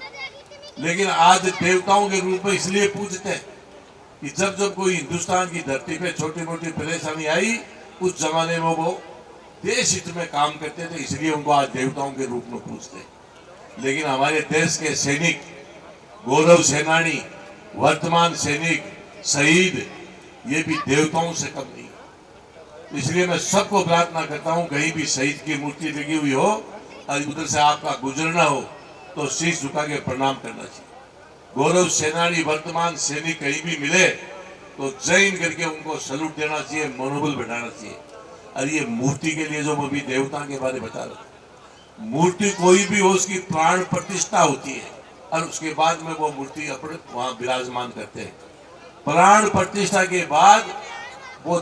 K: लेकिन आज देवताओं के रूप में इसलिए पूजते हैं कि जब जब कोई हिंदुस्तान की धरती पे छोटी मोटी परेशानी आई, उस जमाने में वो देश हित में काम करते थे, इसलिए उनको आज देवताओं के रूप में पूजते हैं। लेकिन हमारे देश के सैनिक, गौरव सेनानी, वर्तमान सैनिक, शहीद, ये भी देवताओं से कम नहीं। इसलिए मैं सबको प्रार्थना करता हूँ, कहीं भी शहीद की मूर्ति लगी हुई हो और उधर से आपका गुजरना हो तो शीश झुका के प्रणाम करना चाहिए। गौरव सेनानी, वर्तमान सैनिक कहीं भी मिले तो जय हिंद करके उनको सलूट देना चाहिए, मनोबल बढ़ाना चाहिए। और ये मूर्ति के लिए जो मैं अभी देवता के बारे में बता रहा हूँ, मूर्ति कोई भी हो उसकी प्राण प्रतिष्ठा होती है और उसके बाद में वो मूर्ति अपने वहां विराजमान करते हैं। प्राण प्रतिष्ठा के बाद वो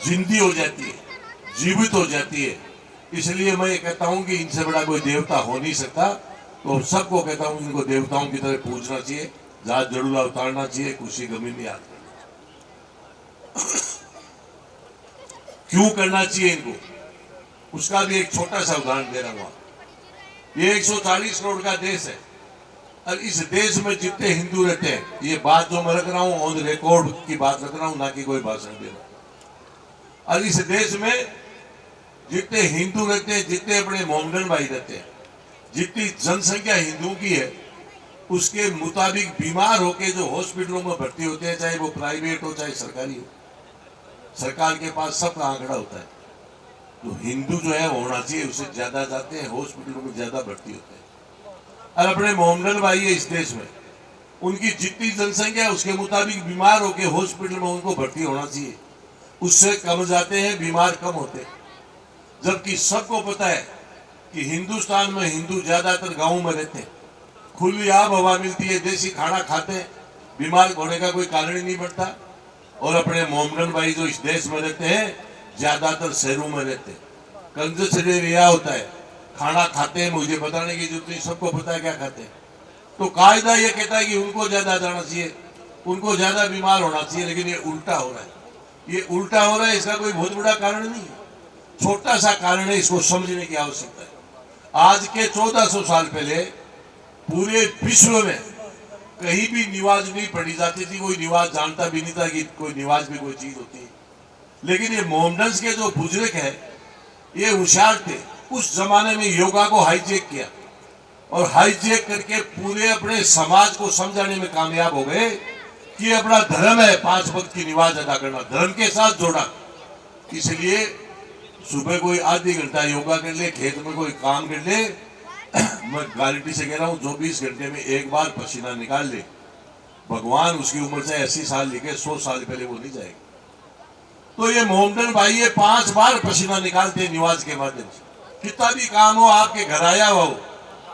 K: जिंदी हो जाती है, जीवित हो जाती है। इसलिए मैं ये कहता हूं कि इनसे बड़ा कोई देवता हो नहीं सकता। तो सबको कहता हूं इनको देवताओं की तरह पूजना चाहिए, जात जड़ूला उतारना चाहिए, खुशी गमी नहीं आती। क्यों करना चाहिए इनको, उसका भी एक छोटा सा उदाहरण दे रहा हूं। ये 140 करोड़ का देश है और इस देश में जितने हिंदू रहते हैं, ये बात जो मैं रख रहा हूं ऑन रिकॉर्ड की बात रख रहा हूं, ना कि कोई भाषण दे रहा। और इस देश में जितने हिंदू रहते हैं, जितने अपने मोमडन भाई रहते हैं, जितनी जनसंख्या हिंदुओं की है, उसके मुताबिक बीमार होके जो हॉस्पिटलों में भर्ती होते हैं, चाहे वो प्राइवेट हो चाहे सरकारी हो, सरकार के पास सबका आंकड़ा होता है। तो हिंदू जो है होना चाहिए, उससे ज्यादा जाते हैं हॉस्पिटलों में, ज्यादा भर्ती होते हैं। और अपने मोमडन भाई है इस देश में, उनकी जितनी जनसंख्या है उसके मुताबिक बीमार होके हॉस्पिटल में उनको भर्ती होना चाहिए, उससे कम जाते हैं, बीमार कम होते हैं। जबकि सबको पता है कि हिंदुस्तान में हिंदू ज्यादातर गांवों में रहते हैं, खुली आब हवा मिलती है, देसी खाना खाते हैं, बीमार होने का कोई कारण ही नहीं बनता। और अपने मोमडन भाई जो इस देश में रहते हैं ज्यादातर शहरों में रहते हैं, कंजस्टेड एरिया होता है, खाना खाते हैं, मुझे बताने की जरूरत नहीं, सबको पता है क्या खाते हैं। तो कायदा ये कहता है कि उनको ज्यादा जाना चाहिए, उनको ज्यादा बीमार होना चाहिए, लेकिन ये उल्टा हो रहा है। ये उल्टा हो रहा है, इसका कोई बहुत बड़ा कारण नहीं है, छोटा सा कारण है, इसको समझने की आवश्यकता है। आज के 1400 साल पहले पूरे विश्व में कहीं भी निवाज नहीं पढ़ी जाती थी, कोई निवाज जानता भी नहीं था कि कोई निवाज भी कोई चीज होती है। लेकिन ये मोमडन्स के जो बुजुर्ग है ये होशियार थे, उस जमाने में योगा को हाईजेक किया और हाईजेक करके पूरे अपने समाज को समझाने में कामयाब हो गए कि अपना धर्म है 5 वक्त की नमाज अदा करना, धर्म के साथ जोड़ा। इसलिए सुबह कोई आधी घंटा योगा कर ले, खेत में कोई काम कर ले, मैं गारंटी से कह रहा हूँ 24 घंटे में एक बार पसीना निकाल ले, भगवान उसकी उम्र से 80 साल लेके 100 साल पहले वो नहीं जाएगा। तो ये मोमडन भाई ये 5 बार पसीना निकालते हैं निवाज के माध्यम से। कितना भी काम हो, आपके घर आया हो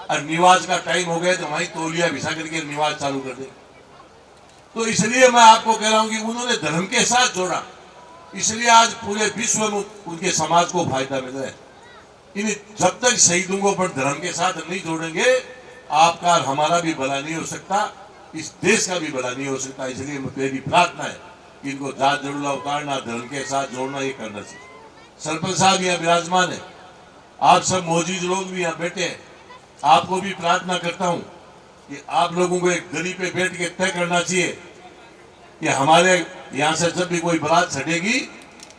K: और निवाज का टाइम हो गया तो वहीं तौलिया बिछा करके निवाज चालू कर दे। तो इसलिए मैं आपको कह रहा हूं कि उन्होंने धर्म के साथ जोड़ा, इसलिए आज पूरे विश्व में उनके समाज को फायदा मिल रहा है। इन जब तक शहीदों को पर धर्म के साथ नहीं जोड़ेंगे, आपका हमारा भी भला नहीं हो सकता, इस देश का भी भला नहीं हो सकता। इसलिए मेरी प्रार्थना है कि इनको जात जड़ूला उतारना, धर्म के साथ जोड़ना, ये करना चाहिए। सरपंच साहब यहाँ विराजमान है, आप सब मौजूद लोग भी यहाँ बैठे हैं, आपको भी प्रार्थना करता हूँ कि आप लोगों को एक दरी पे बैठ के तय करना चाहिए कि हमारे यहाँ से जब भी कोई बारात छटेगी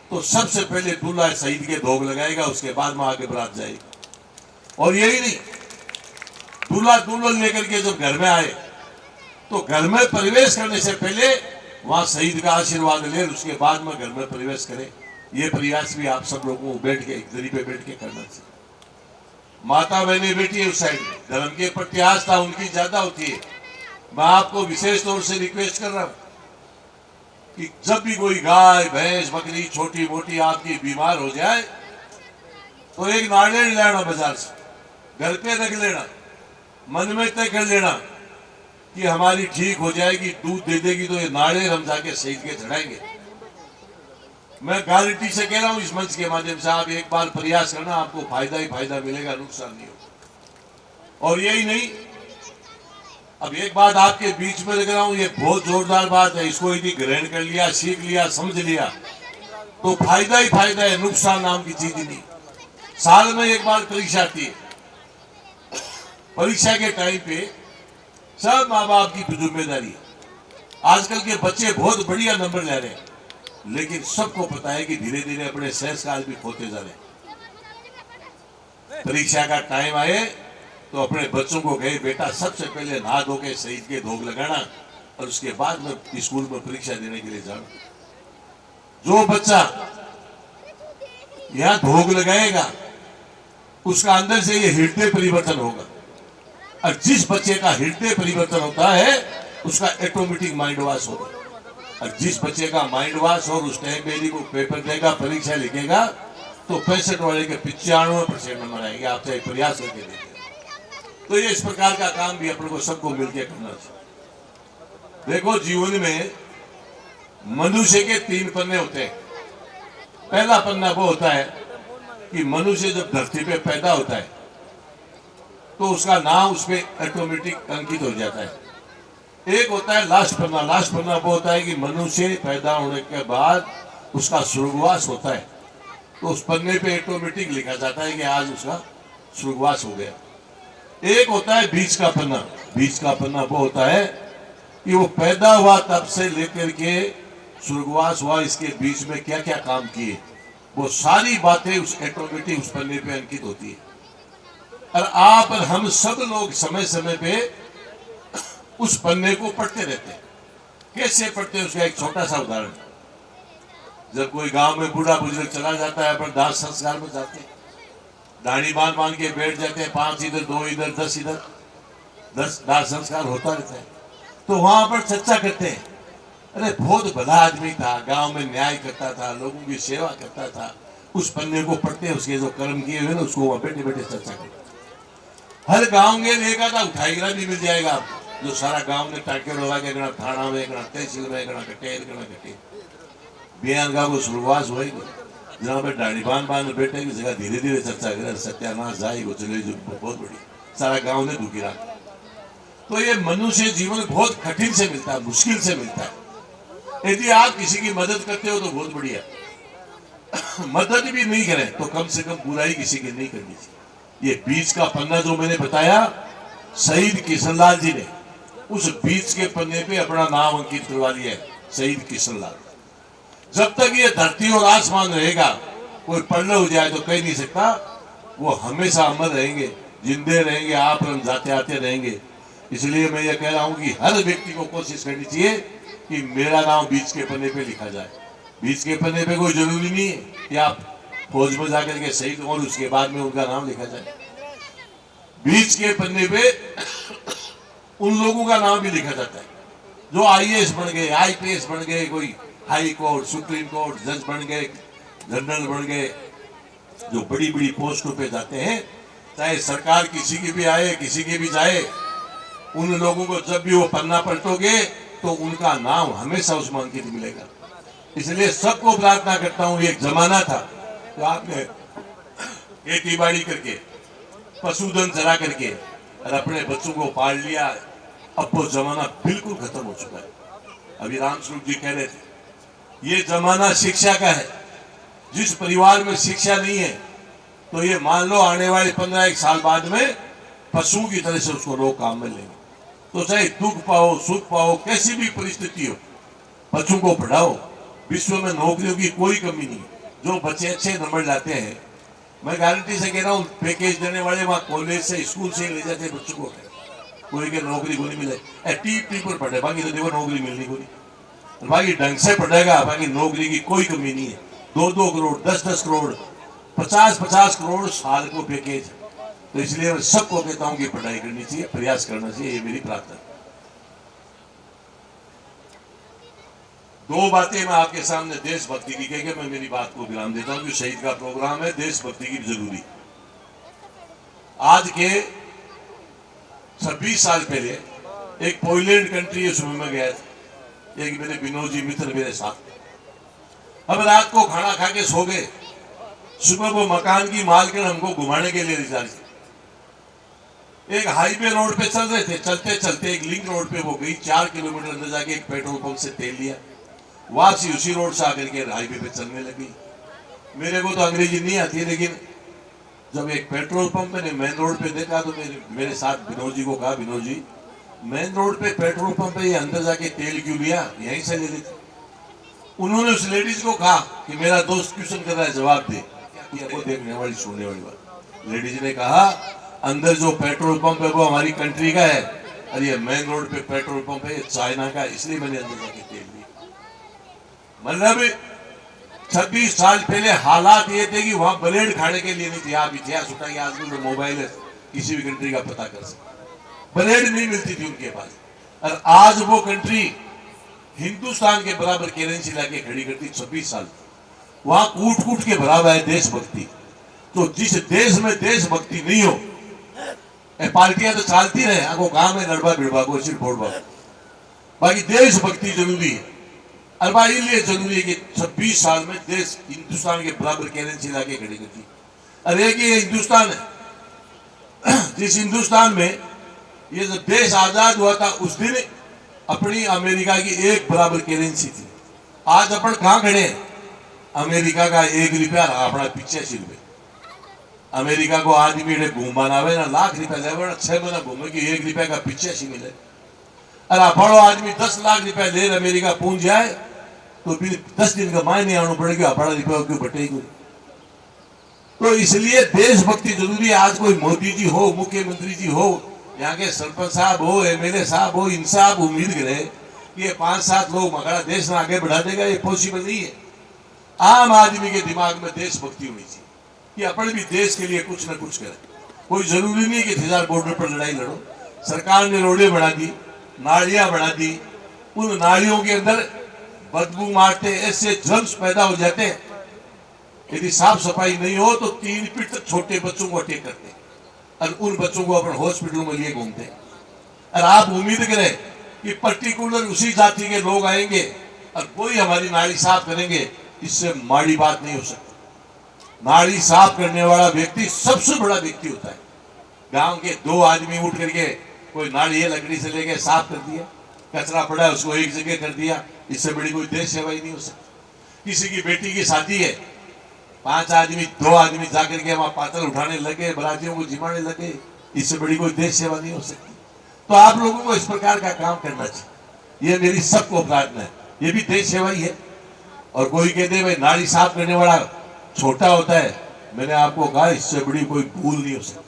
K: तो सबसे पहले दूल्हा शहीद के धोख लगाएगा, उसके बाद में आगे बारात जाएगी। और यही नहीं, दूल्हा दुल्हन लेकर के जब घर में आए तो घर में प्रवेश करने से पहले वहां शहीद का आशीर्वाद ले, उसके बाद में घर में प्रवेश करें। ये प्रयास भी आप सब लोगों को बैठ के एक दरी पे बैठ के करना चाहिए। माता बहने बेटी है उस साइड में, धर्म के प्रति आस्था उनकी ज्यादा होती है। मैं आपको विशेष तौर से रिक्वेस्ट कर रहा हूं कि जब भी कोई गाय भैंस बकरी छोटी मोटी आपकी बीमार हो जाए तो एक नारियल लाना बाजार से, घर पे रख लेना, मन में तय कर लेना कि हमारी ठीक हो जाएगी, दूध दे देगी तो ये नारियल हम जाके शहीद के चढ़ाएंगे। मैं गारंटी से कह रहा हूं इस मंच के माध्यम से, आप एक बार प्रयास करना, आपको फायदा ही फायदा मिलेगा, नुकसान नहीं होगा। और यही नहीं, अब एक बात आपके बीच में लग रहा हूं, ये बहुत जोरदार बात है, इसको यदि ग्रहण कर लिया, सीख लिया, समझ लिया तो फायदा ही फायदा है, नुकसान नाम की चीज नहीं। साल में एक बार परीक्षा आती है, परीक्षा के टाइम पे सब माँ बाप की जिम्मेदारी है। आजकल के बच्चे बहुत बढ़िया नंबर ले रहे हैं, लेकिन सबको पता है कि धीरे धीरे अपने संस्कार भी खोते जा रहे हैं। परीक्षा का टाइम आए तो अपने बच्चों को कहे बेटा सबसे पहले नहा धो के शहीद के धोख लगाना और उसके बाद में स्कूल में परीक्षा देने के लिए जाना। जो बच्चा यहां धोख लगाएगा उसका अंदर से ये हृदय परिवर्तन होगा, और जिस बच्चे का हृदय परिवर्तन होता है उसका ऑटोमेटिक माइंड वॉश होगा। और जिस बच्चे का माइंड वॉश और उस टाइम बेली को पेपर देगा, परीक्षा लिखेगा, तो 65 वाले के 95% नंबर आएंगे। आप चाहे प्रयास करके देखिए। तो ये इस प्रकार का काम भी अपन को सबको मिलकर करना चाहिए। देखो, जीवन में मनुष्य के 3 पन्ने होते हैं। पहला पन्ना वो होता है कि मनुष्य जब धरती पे पैदा होता है तो उसका नाम उसमें ऑटोमेटिक अंकित हो जाता है। एक होता है लास्ट पन्ना। लास्ट पन्ना वो होता है कि मनुष्य पैदा होने के बाद उसका स्वर्गवास होता है, तो उस पन्ने पे ऑटोमेटिक लिखा जाता है कि आज उसका स्वर्गवास हो गया। एक होता है बीच का पन्ना। बीच का पन्ना वो होता है कि वो पैदा हुआ तब से लेकर के स्वर्गवास हुआ, इसके बीच में क्या क्या काम किए, वो सारी बातें उस ऑटोमेटिक उस पन्ने पे अंकित होती है। और आप और हम सब लोग समय समय पे उस पन्ने को पढ़ते रहते हैं। कैसे पढ़ते हैं उसका एक छोटा सा उदाहरण। जब कोई गांव में बूढ़ा बुजुर्ग चला जाता है, अपन दाह संस्कार में जाते हैं, दाढ़ी बांध के बैठ जाते हैं, 5 इधर 2 इधर 10 इधर, 10 दाह संस्कार होता रहता है। तो वहां पर चर्चा करते हैं, अरे बहुत भला आदमी था, गांव में न्याय करता था, लोगों की सेवा करता था। उस पन्ने को पढ़ते हैं, उसके जो कर्म किए हुए ना उसको वहां बैठे बैठे चर्चा करते। हर गांव में लेगा था उठाईगरा भी मिल जाएगा आपको, जो सारा गांव ने टाके लगा के गणा थाना में, गणा तहसील में, गणा कटे बयान का वो शुरुआत होगी। जहाँ पे दाढ़ी बांध बैठे की जगह धीरे धीरे चर्चा करे, सत्यानाश जाएगी चले जो बहुत बड़ी, सारा गांव ने दुखी रखा। तो ये मनुष्य जीवन बहुत कठिन से मिलता है, मुश्किल से मिलता है। यदि आप किसी की मदद करते हो तो बहुत बढ़िया, मदद भी नहीं करें तो कम से कम बुराई किसी की नहीं करनी चाहिए। ये बीच का पन्ना जो मैंने बताया, शहीद किशनलाल जी ने उस बीच के पन्ने पे अपना नाम अंकित करवा लिया है, शहीद किशनलाल। जब तक ये धरती और आसमान रहेगा, कोई पढ़ने हो जाए तो कह नहीं सकता, वो हमेशा अमर रहेंगे, जिंदे रहेंगे, आप हम जाते आते रहेंगे। इसलिए मैं ये कह रहा हूं कि हर व्यक्ति को कोशिश करनी चाहिए कि मेरा नाम बीच के पन्ने पे लिखा जाए। बीच के पन्ने पे कोई जरूरी नहीं है कि आप फौज में जाकर के शहीद और उसके बाद में उनका नाम लिखा जाए। बीच के पन्ने पे उन लोगों का नाम भी लिखा जाता है जो IAS बन गए, IPS बन गए, कोई हाई कोर्ट, सुप्रीम कोर्ट जज बन गए, जनरल बन गए, जो बड़ी बड़ी पोस्टों पे जाते हैं। चाहे सरकार किसी की भी आए, किसी की भी जाए, उन लोगों को जब भी वो पन्ना पलटोगे तो उनका नाम हमेशा उसमें अंकित मिलेगा। इसलिए सबको प्रार्थना करता हूं, एक जमाना था तो आपने खेती बाड़ी करके, पशुधन चरा करके और अपने बच्चों को पाल लिया। अब वो जमाना बिल्कुल खत्म हो चुका है। अभी रामस्वरूप जी कह रहे थे, ये जमाना शिक्षा का है। जिस परिवार में शिक्षा नहीं है तो ये मान लो आने वाले 15-1 साल बाद में पशुओं की तरह से उसको लोग काम में लेंगे। तो चाहे दुख पाओ सुख पाओ, कैसी भी परिस्थिति हो, बच्चों को पढ़ाओ। विश्व में नौकरियों की कोई कमी नहीं। जो बच्चे अच्छे नंबर लाते हैं, मैं गारंटी से कह रहा हूँ, पैकेज देने वाले वहाँ कॉलेज से स्कूल से ले जाते बच्चों को, कोई के नौकरी को नहीं मिले। टी पर पढ़े, बाकी तो देखो नौकरी मिलनी को नहीं, बाकी ढंग से पढ़ेगा, बाकी नौकरी की कोई कमी नहीं है। 2-2 करोड़, 10-10 करोड़, 50-50 करोड़ साल को पैकेज। तो इसलिए मैं सबको कहता हूं कि पढ़ाई करनी चाहिए, प्रयास करना चाहिए, ये मेरी प्रार्थना। 2 बातें मैं आपके सामने देशभक्ति की कह के मैं मेरी बात को विराम देता हूं कि शहीद का प्रोग्राम है, देशभक्ति की जरूरी। आज के 26 साल पहले एक पोलैंड कंट्री है, उसमें मैं गया था। एक मेरे विनोद जी मित्र मेरे साथ, हम रात को खाना खा के सो गए। सुबह वो मकान की मालकिन हमको घुमाने के लिए ले जा रही। एक हाईवे रोड पे चल रहे थे, चलते चलते एक लिंक रोड पे वो गई। 4 किलोमीटर अंदर जाके एक पेट्रोल पंप से तेल लिया, वापसी उसी रोड से आकर के हाईवे पे चलने लगी। मेरे को तो अंग्रेजी नहीं आती है, लेकिन जब एक पेट्रोल पंप मैंने मेन रोड पे देखा तो मेरे साथ विनोद जी को कहा, विनोद जी मेन रोड पे पेट्रोल पंप है, ये अंदर जाके तेल क्यों लिया, यहीं से ले लेते। उन्होंने उस लेडीज को कहा कि मेरा दोस्त क्वेश्चन कर रहा है, जवाब दे। वो देखने वाली सुनने वाली बात। लेडीज ने कहा, अंदर जो पेट्रोल पंप है वो हमारी कंट्री का है और ये मेन रोड पे पेट्रोल पंप है चाइना का, इसलिए मैंने अंदर जाके तेल लिया। मतलब 26 साल पहले हालात ये थे कि वहां ब्लेड खाने के लिए नहीं थे। आप इतिहास उठाइए, आज भी मोबाइल है, किसी भी कंट्री का पता कर सकते, ब्लेड नहीं मिलती थी उनके पास। और आज वो कंट्री हिंदुस्तान के बराबर करेंसी लाके खड़ी करती 26 साल, वहां कूट कूट के भरावा है देशभक्ति। तो जिस देश में देशभक्ति नहीं हो, पार्टियां तो चलती रहे, आपको काम है लड़वा भिड़वा को सिर्फ फोड़वा, बाकी देशभक्ति जरूरी है। और भाई इसलिए जरूरी है कि 26 साल में देश हिंदुस्तान के बराबर करेंसी लाके खड़ी करती। और एक ये हिंदुस्तान है, जिस हिंदुस्तान में ये जब देश आजाद हुआ था उस दिन अपनी अमेरिका की एक बराबर करेंसी थी। आज अपन कहाँ खड़े हैं? अमेरिका का 1 रुपया अपना 85 रुपये। अमेरिका को आदमी घूमावे ना लाख रुपया ले, 6 महीना घूमे कि 1 रुपया का 85 मिले। अरे बड़ो आदमी 10 लाख रुपया ले अमेरिका पहुंच जाए तो फिर 10 दिन का मायने आना पड़ेगा, बड़ा रुपया क्यों बटेगी। तो इसलिए देशभक्ति जरूरी है। आज कोई मोदी जी हो, मुख्यमंत्री जी हो, यहाँ के सरपंच साहब हो, MLA साहब हो, इनसे आप उम्मीद करें कि ये 5-7 लोग मगड़ा देश में आगे बढ़ा देगा, ये पॉसिबल नहीं है। आम आदमी के दिमाग में देशभक्ति होनी चाहिए कि अपन भी देश के लिए कुछ ना कुछ करें। कोई जरूरी नहीं कि तिजार बॉर्डर पर लड़ाई लड़ो। सरकार ने रोडें बढ़ा दी, नालियां बढ़ा दी, उन नालियों के अंदर बदबू मारते ऐसे जर्म्स पैदा हो जाते हैं, यदि साफ सफाई नहीं हो तो 3 फीट तक छोटे बच्चों को अटैक करते हैं और उन बच्चों को अपन हॉस्पिटलों में लिए घूमते हैं। और आप उम्मीद करें कि पर्टिकुलर उसी जाति के लोग आएंगे और कोई हमारी नाली साफ करेंगे, इससे माड़ी बात नहीं हो सकती। नाली साफ करने वाला व्यक्ति सबसे बड़ा व्यक्ति होता है। गांव के 2 आदमी उठ करके कोई नाली है लकड़ी से लेके साफ कर दिया, कचरा पड़ा है उसको एक जगह कर दिया, इससे बड़ी कोई देश सेवा ही नहीं हो सकती। किसी की बेटी की शादी है, 5 आदमी 2 आदमी जाकर के वहां पातल उठाने लगे, बरातियों को जिमाने लगे, इससे बड़ी कोई देश सेवा नहीं हो सकती। तो आप लोगों को इस प्रकार का काम करना चाहिए, ये मेरी सबको प्रार्थना है। ये भी देश सेवा ही है। और कोई कहते भाई नाली साफ करने वाला छोटा होता है, मैंने आपको कहा इससे बड़ी कोई भूल नहीं हो सकती।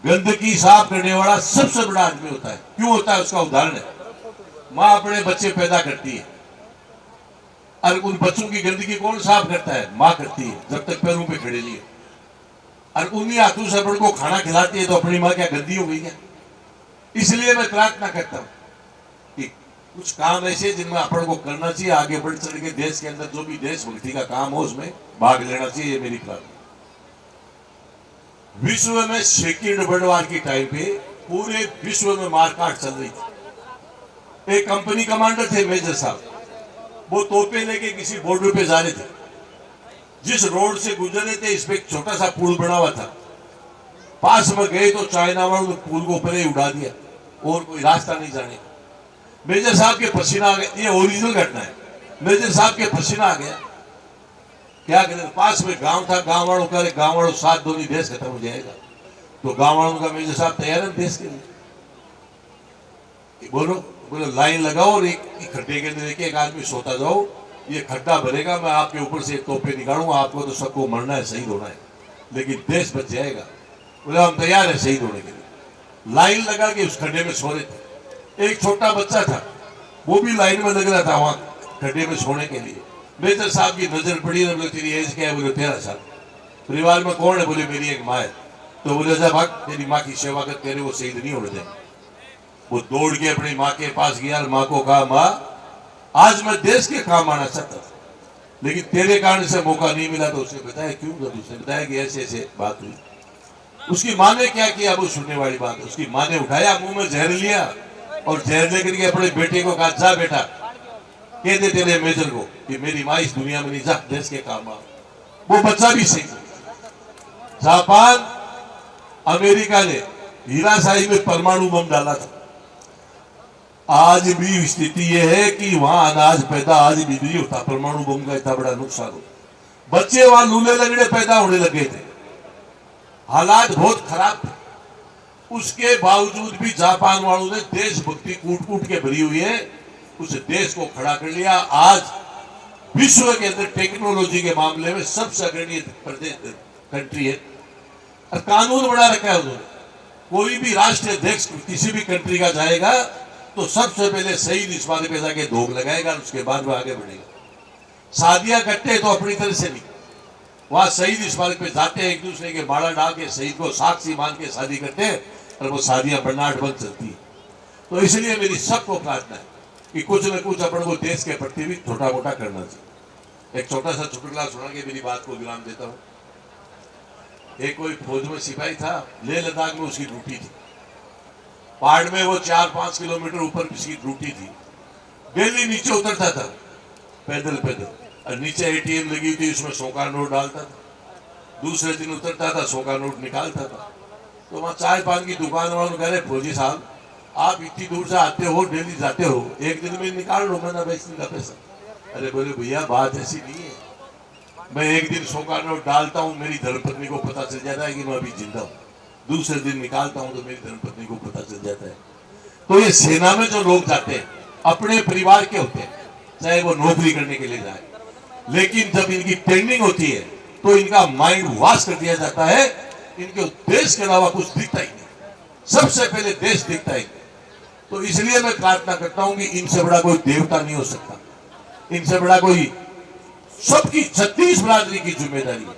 K: गंदगी साफ करने वाला सबसे बड़ा आदमी होता है। क्यों होता है उसका उदाहरण है, माँ अपने बच्चे पैदा करती है और उन बच्चों की गंदगी कौन साफ करता है? माँ करती है, जब तक पैरों पे खड़े नहीं हो। और उन्हीं हाथों से अपन को खाना खिलाती है, तो अपनी माँ क्या गंदी हो गई क्या? इसलिए मैं प्रार्थना करता हूँ कि कुछ काम ऐसे जिनमें अपन को करना चाहिए, आगे बढ़ चल के देश के अंदर जो भी देशभक्ति का काम हो उसमें भाग लेना चाहिए, ये मेरी प्रार्थना। विश्व में 2nd वर्ल्ड वॉर की टाइम पे पूरे विश्व में मारकाट चल रही थी। एक कंपनी कमांडर थे मेजर साहब, वो तोपे लेके किसी बॉर्डर पे जा रहे थे। जिस रोड से गुजर रहे थे इस पे एक छोटा सा पुल बना हुआ था, पास में गए तो चाइना वालों ने पुल को ऊपर ही उड़ा दिया और कोई रास्ता नहीं जाने का। मेजर साहब के पसीना आ गया, ये ओरिजिनल घटना है। मेजर साहब के पसीना आ गया, क्या करें, पास में गांव था, गांव वालों का गांव वालों साथ दो नहीं देश खत्म हो जाएगा। तो गांव वालों का मेजर साहब तैयार है देश के लिए, बोलो लाइन लगाओ और एक खड्डे के अंदर एक आदमी सोता जाओ, ये खड्डा भरेगा, मैं आपके ऊपर से तोपे निकालूंगा, आपको तो सबको मरना है, शहीद होना है, लेकिन देश बच जाएगा। बोले हम तैयार है शहीद होने के लिए। लाइन लगा के उस खड्डे में सो रहे थे। एक छोटा बच्चा था, वो भी लाइन में लग रहा था वहां खड्डे में सोने के लिए। मेजर साहब की नजर पड़ी, बोले तेरी एज क्या है? बोले 13 साल। परिवार में कौन है? बोले मेरी एक माँ है। तो बोले जा भाग, तेरी माँ की सेवा कर, तेरे वो शहीद नहीं होने देंगे। वो दौड़ के अपनी माँ के पास गया और माँ को कहा, माँ आज मैं देश के काम आना चाहता था, लेकिन तेरे कारण से मौका नहीं मिला। तो उसने बताया क्यों? तो उसने बताया कि ऐसे ऐसे बात हुई। उसकी माँ ने क्या किया वो सुनने वाली बात है। उसकी माँ ने उठाया, मुंह में जहर लिया और जहर लेकर के अपने बेटे को कहा, जा बेटा कह दे तेरे मेजर को कि मेरी माँ इस दुनिया में नहीं, जा देश के काम आ। वो बच्चा भी सही। जापान अमेरिका ने हीराशाही में परमाणु बम डाला था। आज भी स्थिति यह है कि वहां अनाज पैदा आज भी नहीं होता, परमाणु बम का इतना बड़ा नुकसान हो। बच्चे वहां लूले लगड़े पैदा होने लगे थे, हालात बहुत खराब थे। उसके बावजूद भी जापान वालों ने देशभक्ति कूट कूट के भरी हुई है, उस देश को खड़ा कर लिया। आज विश्व के अंदर टेक्नोलॉजी के मामले में सबसे अग्रणी कंट्री है। और कानून बना रखा है उन्होंने, कोई भी राष्ट्रीय अध्यक्ष किसी भी कंट्री का जाएगा तो सबसे पहले शहीद स्मारक पे जाके धोख लगाएगा, उसके बाद वो आगे बढ़ेगा। शादियां करते तो अपनी तरह से नहीं, वहां शहीद स्मारक पे जाते हैं, एक दूसरे के माला डाल के शहीद को साक्षी मान के शादी करते हैं और वो शादियां बर्नाट बन चलती है। तो इसलिए मेरी सबको प्रार्थना है कि कुछ न कुछ अपन को देश के प्रति भी छोटा मोटा करना चाहिए। एक छोटा सा चुटकुला सुना के मेरी बात को विराम देता हूँ। एक कोई फौज में सिपाही था, लेह लद्दाख में उसकी ड्यूटी थी। पहाड़ में वो 4-5 किलोमीटर ऊपर उसकी ड्यूटी थी। डेली नीचे उतरता था पैदल पैदल, और नीचे एटीएम लगी हुई थी, उसमें 100 का नोट डालता था। दूसरे दिन उतरता था, 100 का नोट निकालता था। तो वहाँ चाय पान की दुकान वालों कह रहे, फौजी साहब आप इतनी दूर से आते हो, डेली जाते हो, एक दिन में निकाल लो मैंने भाई का पैसा। अरे बोले भैया बात ऐसी नहीं है, मैं एक दिन 100 का नोट डालता हूँ, मेरी धर्मपत्नी को पता चल जाता है कि मैं अभी जिंदा हूँ। दूसरे दिन निकालता हूँ तो मेरी धर्मपत्नी को पता चल जाता है। तो ये सेना में जो लोग जाते हैं अपने परिवार के होते हैं, चाहे वो नौकरी करने के लिए जाए, लेकिन जब इनकी ट्रेनिंग होती है तो इनका माइंड वॉश कर दिया जाता है। इनके देश के अलावा कुछ दिखता ही नहीं, सबसे पहले देश दिखता ही। तो इसलिए मैं प्रार्थना करता हूं कि इनसे बड़ा कोई देवता नहीं हो सकता, इनसे बड़ा कोई, सबकी 36 बिरादरी की जिम्मेदारी है।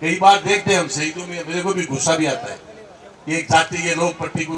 K: कई बार देखते हैं हम शहीदों में, मेरे को भी गुस्सा भी आता है, एक जाति के लोग पट्टी